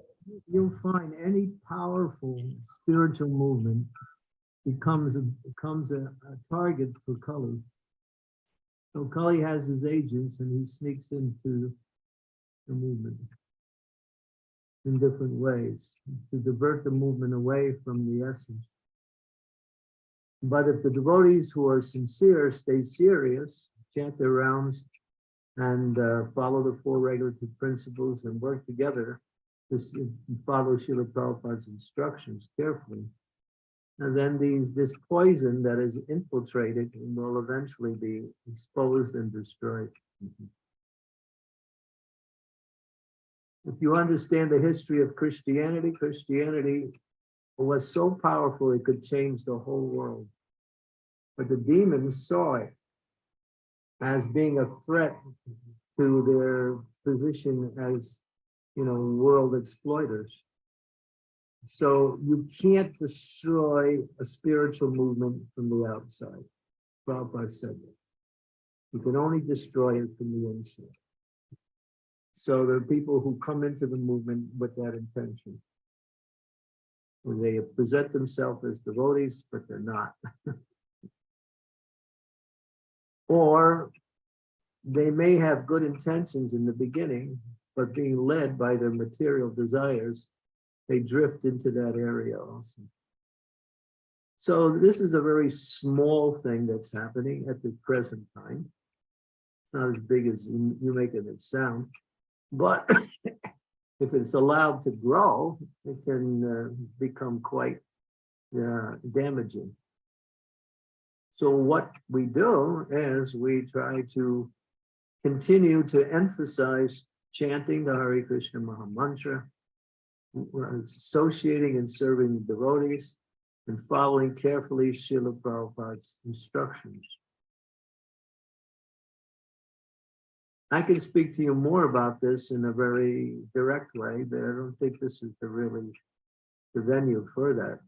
You'll find any powerful spiritual movement becomes a target for Kali. So Kali has his agents and he sneaks into the movement in different ways to divert the movement away from the essence. But if the devotees who are sincere stay serious, chant their rounds, and follow the four regulative principles and work together, follow Srila Prabhupada's instructions carefully, and then this poison that is infiltrated will eventually be exposed and destroyed. If you understand the history of Christianity, Christianity was so powerful it could change the whole world. But the demons saw it as being a threat to their position as, world exploiters. So you can't destroy a spiritual movement from the outside. Prabhupada said that. You can only destroy it from the inside. So there are people who come into the movement with that intention. When they present themselves as devotees, but they're not. Or they may have good intentions in the beginning, but being led by their material desires, they drift into that area also. So this is a very small thing that's happening at the present time. It's not as big as you making it sound, but if it's allowed to grow, it can become quite damaging. So what we do is we try to continue to emphasize chanting the Hare Krishna Maha Mantra, associating and serving devotees, and following carefully Srila Prabhupada's instructions. I can speak to you more about this in a very direct way, but I don't think this is the venue for that.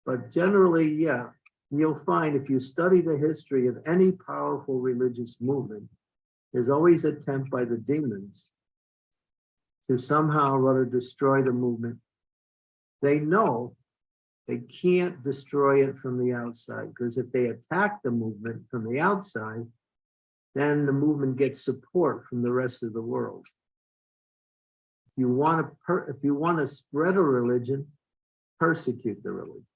But generally, yeah, you'll find if you study the history of any powerful religious movement, there's always an attempt by the demons to somehow or other destroy the movement. They know they can't destroy it from the outside, because if they attack the movement from the outside, then the movement gets support from the rest of the world. If you want to spread a religion, persecute the religion.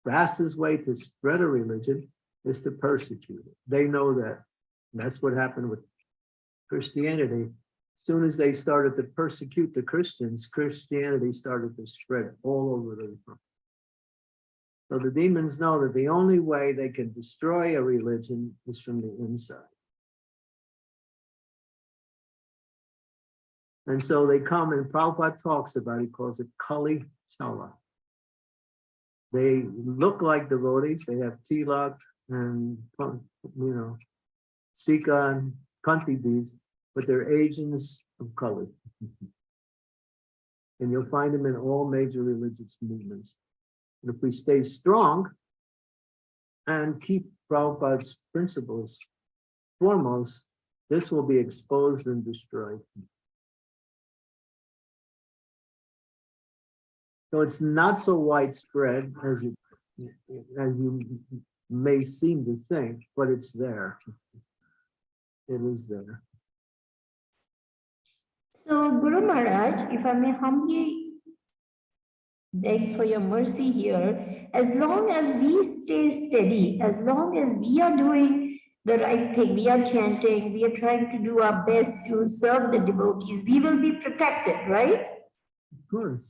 Fastest way to spread a religion is to persecute it. They know that. That's what happened with Christianity. As soon as they started to persecute the Christians, Christianity started to spread all over the world. So the demons know that the only way they can destroy a religion is from the inside. And so they come, and Prabhupada talks about, he calls it Kali-yuga. They look like devotees, they have tilak and, sika and kanti beads, but they're agents of Kali. And you'll find them in all major religious movements. And if we stay strong and keep Prabhupada's principles foremost, this will be exposed and destroyed. So it's not so widespread as you may seem to think, but it's there. It is there. So, Guru Maharaj, if I may humbly beg for your mercy here, as long as we stay steady, as long as we are doing the right thing, we are chanting, we are trying to do our best to serve the devotees, we will be protected, right? Of course.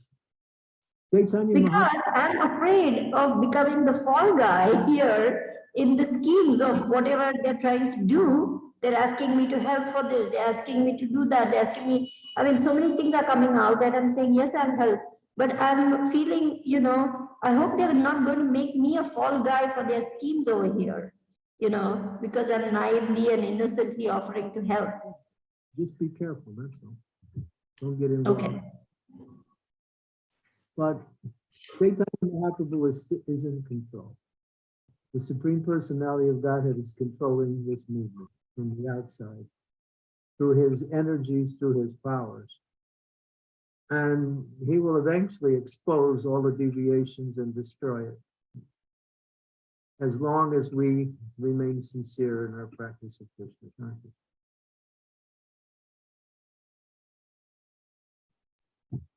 Chaitanya Because I'm afraid of becoming the fall guy here in the schemes of whatever they're trying to do. They're asking me to help for this, they're asking me to do that, they're asking me, so many things are coming out that I'm saying, yes, I'll help. But I'm feeling, I hope they're not going to make me a fall guy for their schemes over here, because I'm naively and innocently offering to help. Just be careful, that's all. Don't get involved. Okay. But Chaitanya Mahaprabhu is in control. The Supreme Personality of Godhead is controlling this movement from the outside, through his energies, through his powers. And he will eventually expose all the deviations and destroy it, as long as we remain sincere in our practice of Krishna consciousness.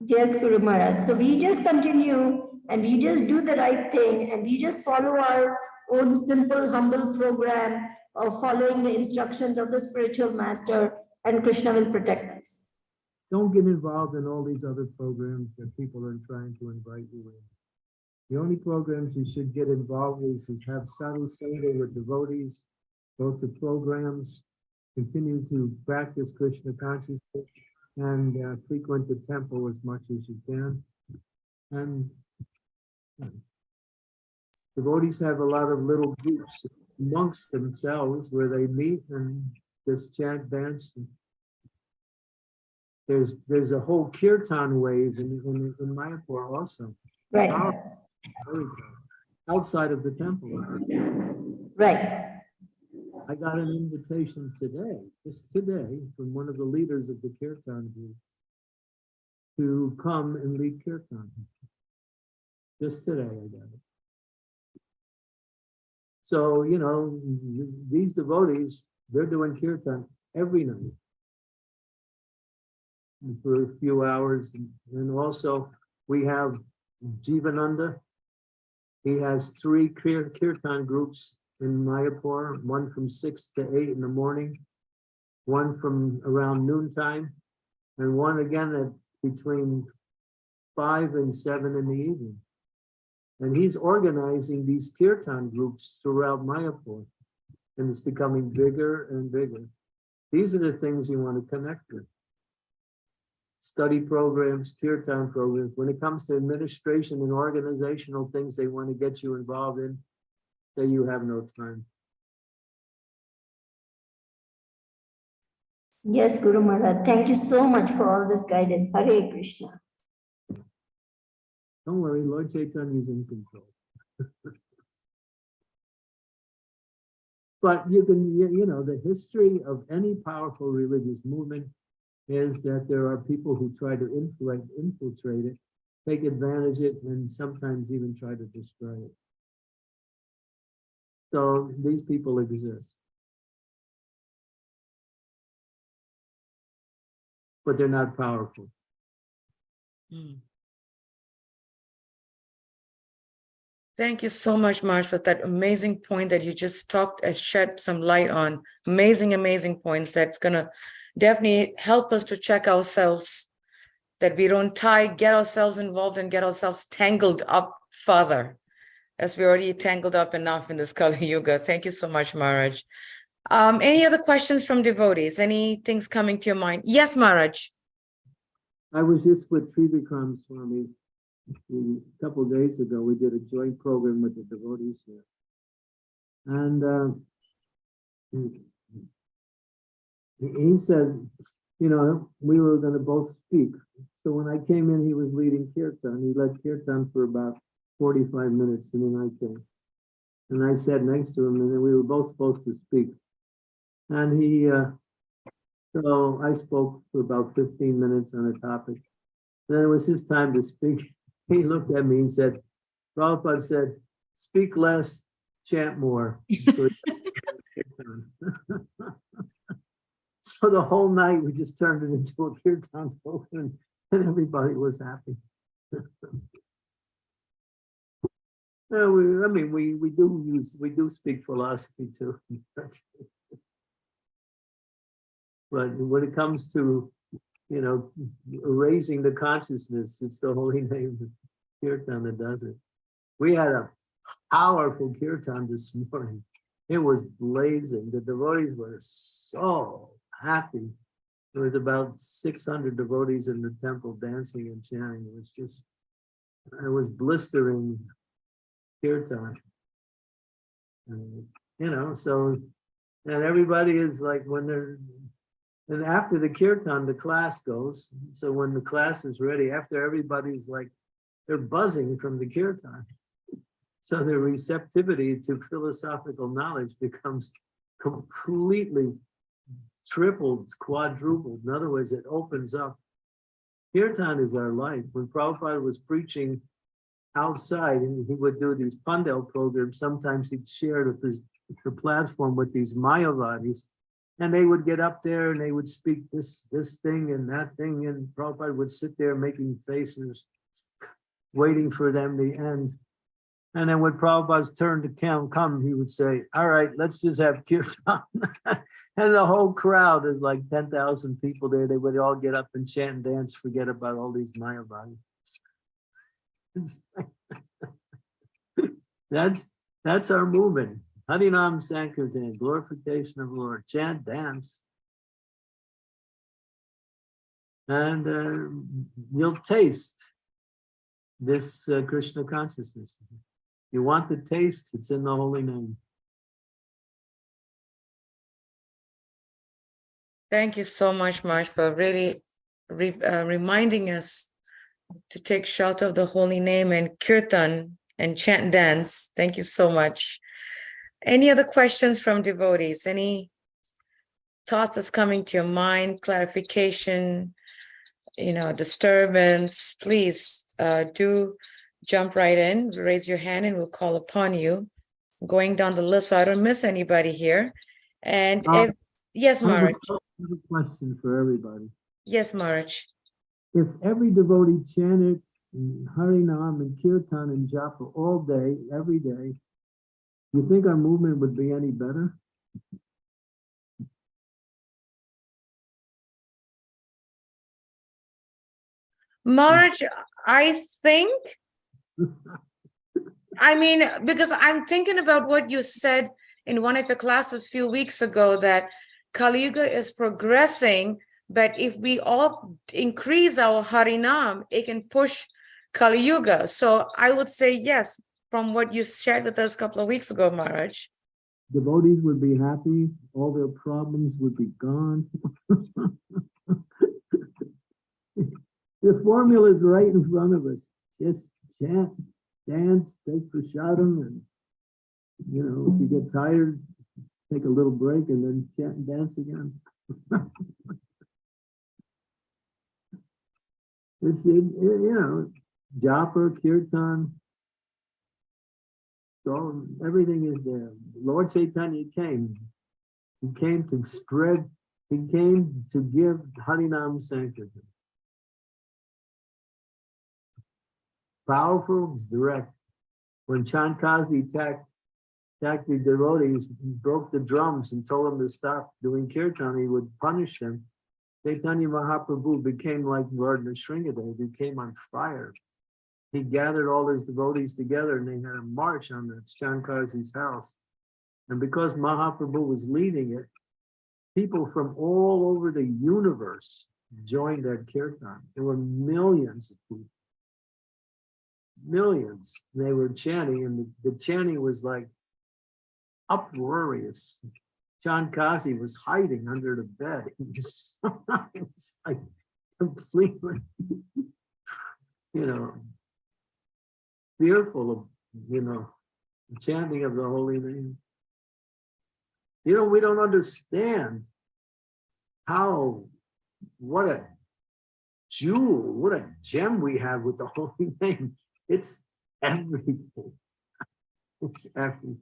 Yes, Guru Maharaj. So we just continue and we just do the right thing and we just follow our own simple, humble program of following the instructions of the spiritual master, and Krishna will protect us. Don't get involved in all these other programs that people are trying to invite you in. The only programs you should get involved with is have sadhu sangha with devotees, go to programs, continue to practice Krishna consciousness, and frequent the temple as much as you can. And devotees have a lot of little groups amongst themselves where they meet and just chant, dance. There's a whole kirtan wave in Mayapur also. Right. Outside of the temple. Right. I got an invitation today, just today, from one of the leaders of the kirtan group to come and lead kirtan. Just today I got it. So, these devotees, they're doing kirtan every night for a few hours. And also we have Jivananda. He has 3 kirtan groups in Mayapur, one from 6 to 8 in the morning, one from around noontime, and one again at between 5 and 7 in the evening. And he's organizing these kirtan groups throughout Mayapur, and it's becoming bigger and bigger. These are the things you want to connect with. Study programs, kirtan programs. When it comes to administration and organizational things they want to get you involved in, say you have no time. Yes, Guru Maharaj. Thank you so much for all this guidance. Hare Krishna. Don't worry, Lord Chaitanya is in control. But you can, the history of any powerful religious movement is that there are people who try to infiltrate it, take advantage of it, and sometimes even try to destroy it. So these people exist. But they're not powerful. Mm. Thank you so much, Marge, for that amazing point that you just talked and shed some light on. Amazing, amazing points that's going to definitely help us to check ourselves, that we don't get ourselves involved and get ourselves tangled up further, as we're already tangled up enough in this Kali-yuga. Thank you so much, Maharaj. Any other questions from devotees? Any things coming to your mind? Yes, Maharaj. I was just with Candramauli Swami a couple of days ago. We did a joint program with the devotees here. And he said, you know, we were going to both speak. So when I came in, he was leading kirtan. He led kirtan for about 45 minutes, and then I came. And I sat next to him, and then we were both supposed to speak. And so I spoke for about 15 minutes on a topic. Then it was his time to speak. He looked at me and said, Prabhupada said, speak less, chant more. So the whole night we just turned it into a kirtan program, and everybody was happy. We do speak philosophy too. But when it comes to, you know, raising the consciousness, it's the holy name of kirtan that does it. We had a powerful kirtan this morning. It was blazing. The devotees were so happy. There was about 600 devotees in the temple dancing and chanting. It was blistering kirtan. You know, so, and everybody is like, and after the kirtan, the class goes. So when the class is ready, after everybody's like, they're buzzing from the kirtan. So the receptivity to philosophical knowledge becomes completely tripled, quadrupled. In other words, it opens up. Kirtan is our life. When Prabhupada was preaching outside, and he would do these Pandal programs, sometimes he'd share the platform with these Mayavadis, and they would get up there and they would speak this thing and that thing, and Prabhupada would sit there making faces, waiting for them to end. And then when Prabhupada's turn to come, he would say, all right, let's just have kirtan. And the whole crowd is like 10,000 people there. They would all get up and chant and dance, forget about all these Mayavadis. That's our movement. Harinam Sankirtan, glorification of the Lord, chant, dance. And you'll taste this Krishna consciousness. You want the taste, it's in the holy name. Thank you so much, Marge, for really reminding us to take shelter of the holy name and kirtan and chant and dance. Thank you so much. Any other questions from devotees? Any thoughts that's coming to your mind, clarification, disturbance? Please do jump right in, raise your hand, and we'll call upon you. Going down the list so I don't miss anybody here. And yes, Maharaj. I have a question for everybody. Yes, Maharaj. If every devotee chanted Harinam and Kirtan and Japa all day, every day, you think our movement would be any better? Maharaj, I think, because I'm thinking about what you said in one of your classes a few weeks ago, that Kali-yuga is progressing, but if we all increase our Harinam, it can push Kali-yuga. So I would say yes, from what you shared with us a couple of weeks ago, Maharaj. Devotees would be happy, all their problems would be gone. The formula is right in front of us. Just chant, dance, take prasadam, and if you get tired, take a little break and then chant and dance again. You know, japa, kirtan, so everything is there. Lord Chaitanya came. He came to spread, he came to give Harinam Sankirtan. Powerful, direct. When Chandkazi attacked the devotees, broke the drums and told them to stop doing kirtan, he would punish them. Chaitanya Mahaprabhu became like Lord Nrsimhadev, he became on fire. He gathered all his devotees together and they had a march on the Chandkazi's house. And because Mahaprabhu was leading it, people from all over the universe joined that kirtan. There were millions of people. Millions. They were chanting, and the chanting was like uproarious. Chandkazi was hiding under the bed. It was like completely, fearful of, chanting of the holy name. We don't understand what a jewel, what a gem we have with the holy name. It's everything. It's everything.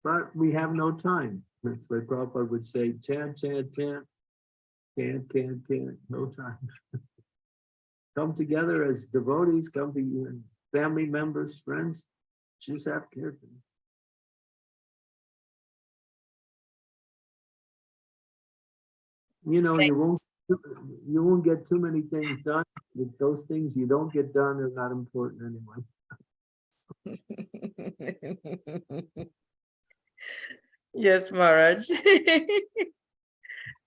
But we have no time. It's like Prabhupada would say, chant, chant, chant, can't, no time. Come together as devotees, come to family members, friends, just have kirtan. You won't get too many things done. If those things you don't get done are not important anyway. Yes, Maharaj.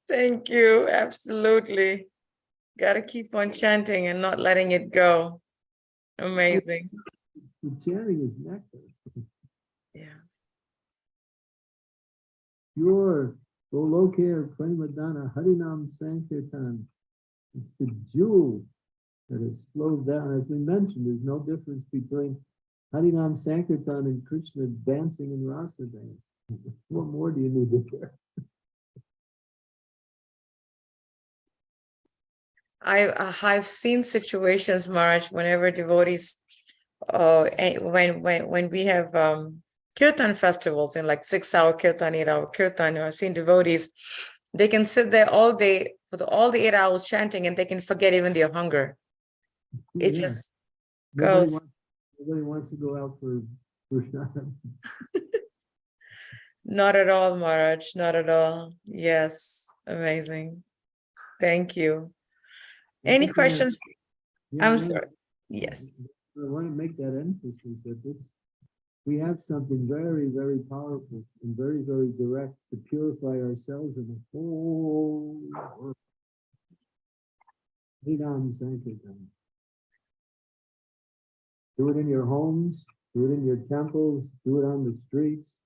Thank you. Absolutely. Got to keep on chanting and not letting it go. Amazing. The chanting is nectar. Yeah. Pure Golokir Premadana Harinam Sankirtan. It's the jewel that has flowed down. As we mentioned, there's no difference between Harinam Sankirtan and Krishna dancing in Rasa dance. What more do you need to care? I've seen situations, Maharaj, whenever devotees, when we have kirtan festivals in like 6-hour kirtan, 8-hour kirtan, I've seen devotees, they can sit there all day for all the 8 hours chanting and they can forget even their hunger. It just goes. Nobody wants to go out for Prashad. Not at all, Maharaj, not at all. Yes, amazing. Thank you. Any questions? I'm sorry. Yes. I want to make that emphasis that we have something very, very powerful and very, very direct to purify ourselves in the whole world. Harinam Sankirtan. Do it in your homes, do it in your temples, do it on the streets.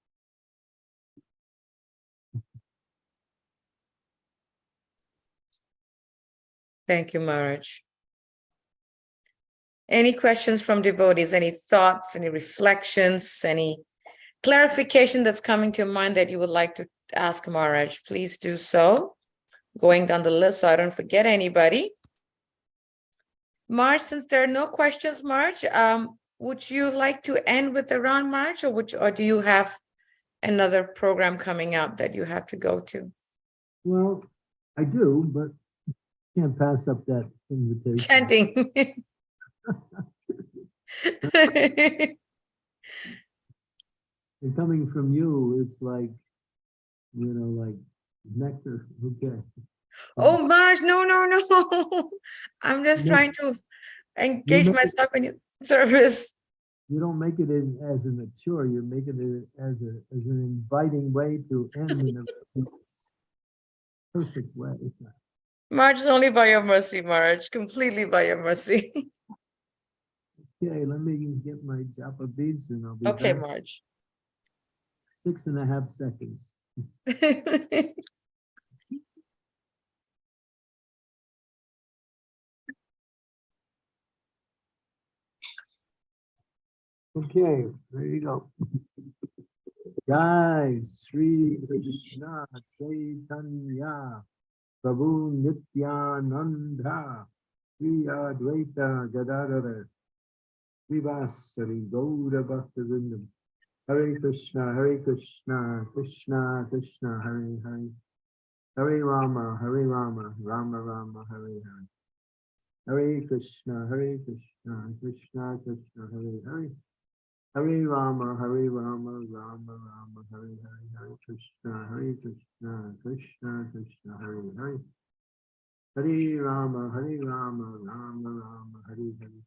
Thank you, Maharaj. Any questions from devotees? Any thoughts, any reflections, any clarification that's coming to mind that you would like to ask Maharaj? Please do so. Going down the list so I don't forget anybody. Maharaj, since there are no questions, Maharaj, would you like to end with the round, Maharaj, or do you have another program coming up that you have to go to? Well, I do, but can't pass up that invitation. Chanting. And coming from you, it's like, like nectar. Okay. Oh, Maharaj, no. I'm just trying to engage myself in your service. You don't make it as a chore. You make it as an inviting way to end in a perfect way. Maharaj, is only by your mercy, Maharaj, completely by your mercy. Okay, let me get my japa beads and I'll be Okay, back. Maharaj. 6.5 seconds. Okay, there you go. Jai Sri Krishna Chaitanya Prabhu Nityananda Sri Advaita Gadadhara Srivasari Gaura Bhaktavindam. Hare Krishna, Krishna Krishna, Hare Hare. Hare Rama, Rama Rama, Hare Hare. Hare Krishna, Krishna Krishna, Hare Hare. Hare Rama, Rama Rama, Hare Hare. Hare Krishna, Krishna Krishna, Hare Hare. Hare Rama, Rama Rama, Hare Hare.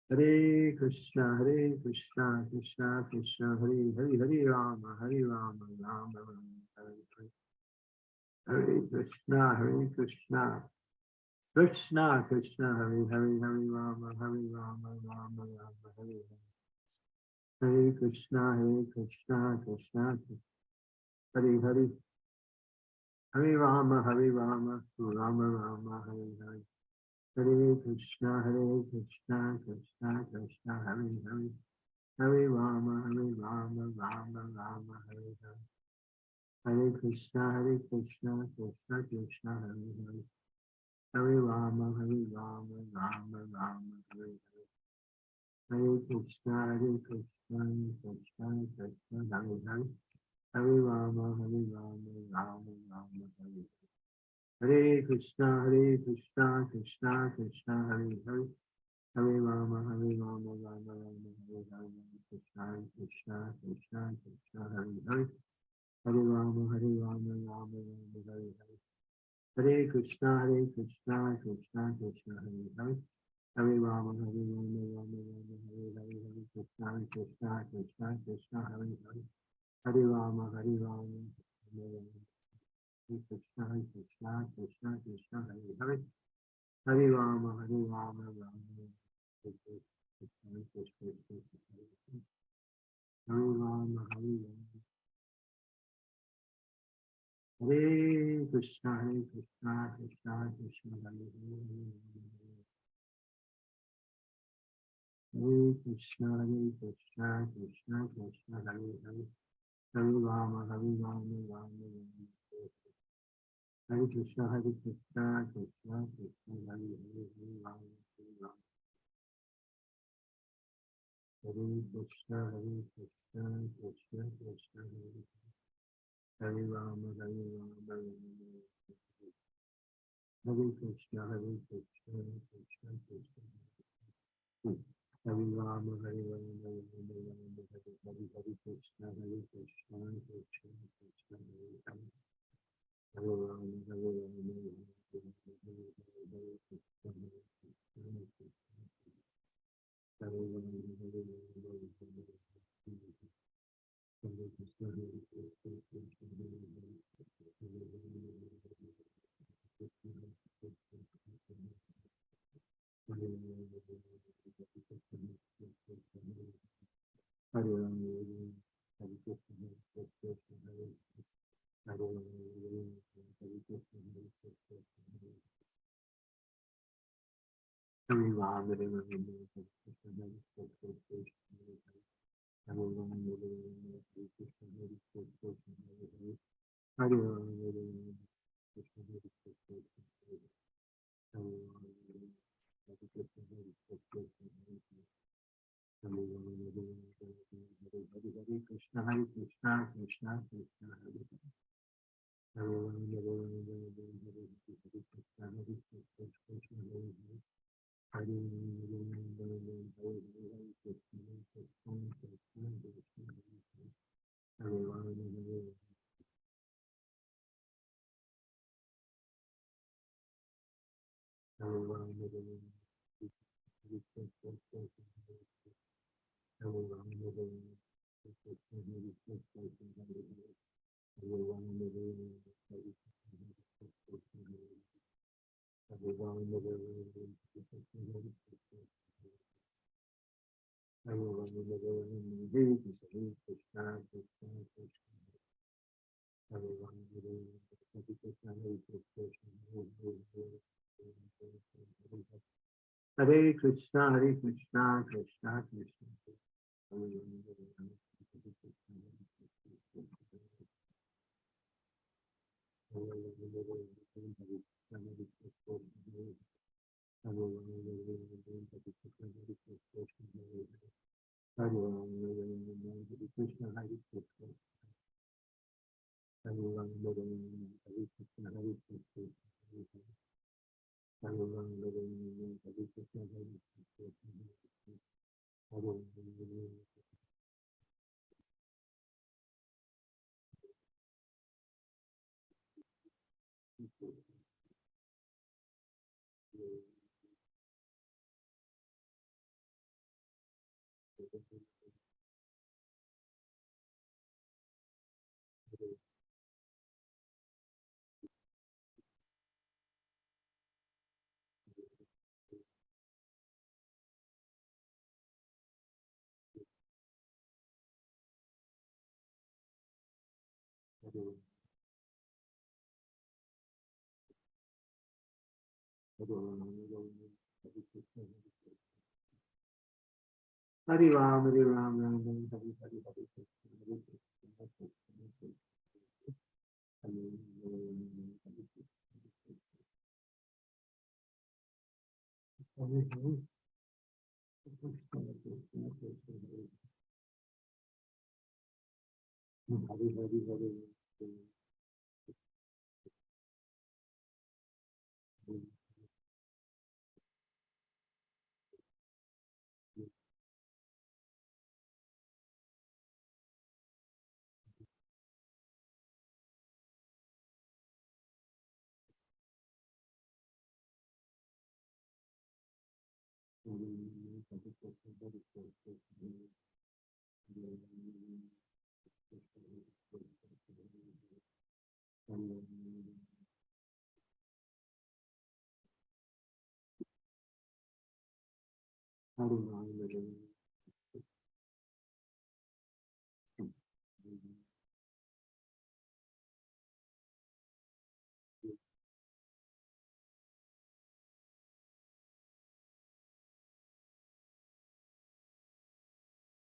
Hare Krishna, Krishna Krishna, Hare Hare. Hare Rama, Rama Rama, Hare Hare. Hare Krishna, Krishna Krishna Krishna, Hare Hare. Hare Rama, Rama Rama, Hare Hare. Hare Krishna, Krishna Krishna, Hare Hare. Hare Rama, Rama Rama, Hare Hare. Hare Krishna, Krishna Krishna, Hare Hare. Hare Rama, Rama Rama, Hare Hare. Hare Krishna, Krishna Krishna, Hare Hare. Hare Rama, Rama Rama, Hare Hare. Hare Krishna, Krishna Krishna, Hare Hare. Hare Rama, Rama Rama, Hare Hare. Hare Krishna, Krishna Krishna, Hare Hare. Hare Rama, Rama Rama, Hare Hare. Hare Krishna, Krishna Krishna, Hare Hare. Hare Rama, Rama Rama, Hare Hare. Hare Krishna, Krishna Krishna, Hare Hare. Hare Rama, Rama Rama, Hare Hare. Hare Krishna, Krishna Hare Hare. Hare Rama, Rama Rama, Hare Krishna, Krishna, Hare Hare. Hare Rama, Rama Rama, Hare Krishna, Hare Rama, Hare Krishna, Krishna Krishna, Hare Hare. Hare Krishna, Krishna Krishna, Hare Hare. Hare Rama, Rama Rama, Hare Krishna, Krishna Krishna, Hare Hare. Hare Rama, Hare Krishna, Krishna Krishna, Hare Rama, Rama. Hare Krishna, Krishna Krishna, Hare Rama, Rama, Hare Krishna, Krishna Krishna, Hare Rama, Rama. Hare Krishna, Krishna Krishna, Hare Ram, Hare Ram, Ram Ram, Hare Hare, Hare Krishna, Hare Krishna, Krishna Krishna, Hare Hare, Hare Krishna, Hare Hare.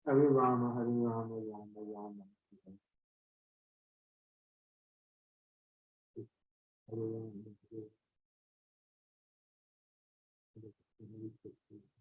Hare Rama, Hare Rama, Rama Rama, Hare Rama, Hare Krishna.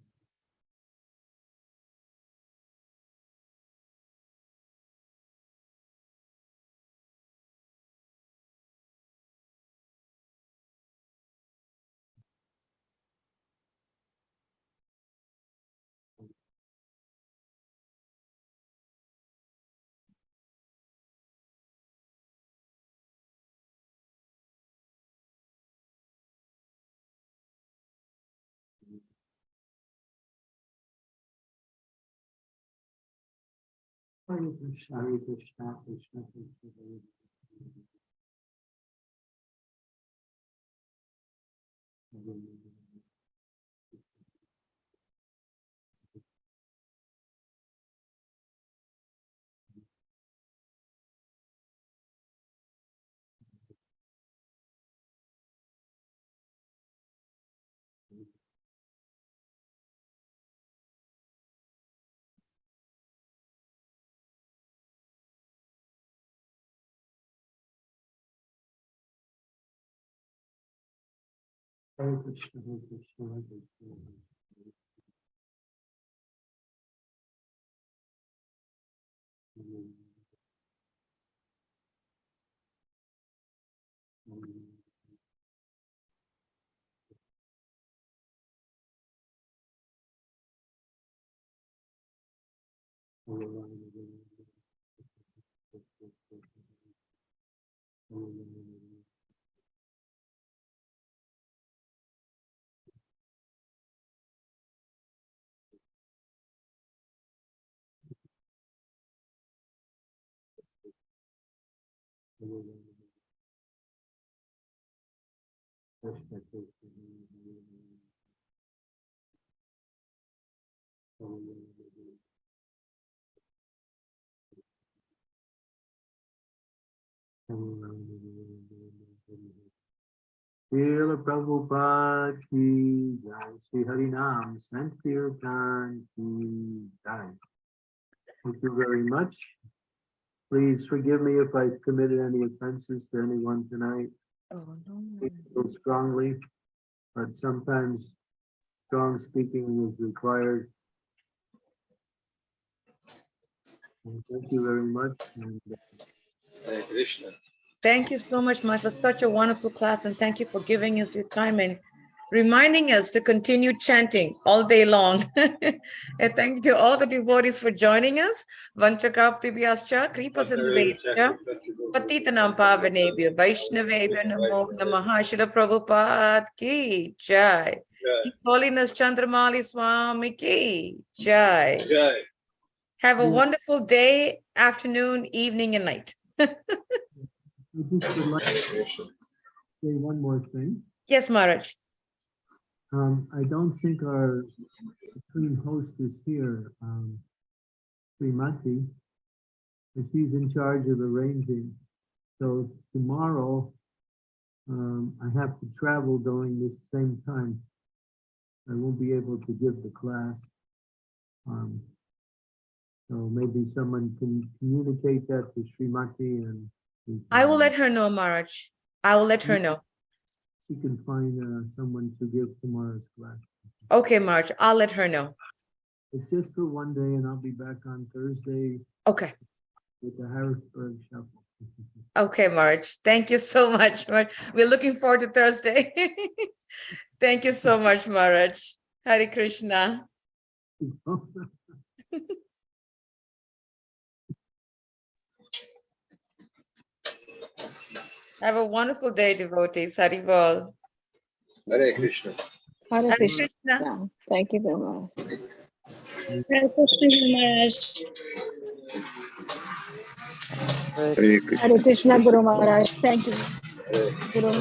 Hare Krishna, Hare Krishna, Krishna Krishna, Hare Hare. Hare Krishna, Hare Krishna, Hare Krishna, Srila Prabhupada ki jai, Sri Harinam Sankirtan ki jai. Thank you very much. Please forgive me if I committed any offenses to anyone tonight. Oh, I feel strongly, but sometimes strong speaking is required. And thank you very much. And, Hare Krishna. Thank you so much, Mike, for such a wonderful class, and thank you for giving us your time and reminding us to continue chanting all day long. And thank you to all the devotees for joining us. Vanchakaptibhyascha, Kripasindhubhescha, Patitanam Pavanebhyo, Vaishnavebhyo Namo Namaha, Srila Prabhupada ki Jai. His Holiness Candramauli Swami ki Jai. Jai. Have a wonderful day, afternoon, evening, and night. I just would like to say one more thing. Yes, Maharaj. I don't think our supreme host is here, Srimati, and she's in charge of arranging. So tomorrow, I have to travel during this same time. I won't be able to give the class. So maybe someone can communicate that to Srimati, and I will let her know, Maharaj. I will let her know. she can find someone to give tomorrow's class. Okay, Maharaj, I'll let her know. It's just for one day, and I'll be back on Thursday Okay. with the Harrisburg Shuffle. Okay, Maharaj. Thank you so much, Maharaj. We're looking forward to Thursday. Thank you so much, Maharaj. Hare Krishna. Have a wonderful day, devotees. Hari Bol. Hare Krishna. Hare Hare Krishna. Krishna. Thank you very much. Hare Krishna, Maharaj. Hare Krishna. Hare Krishna, Guru Maharaj. Thank you, Hare Guru.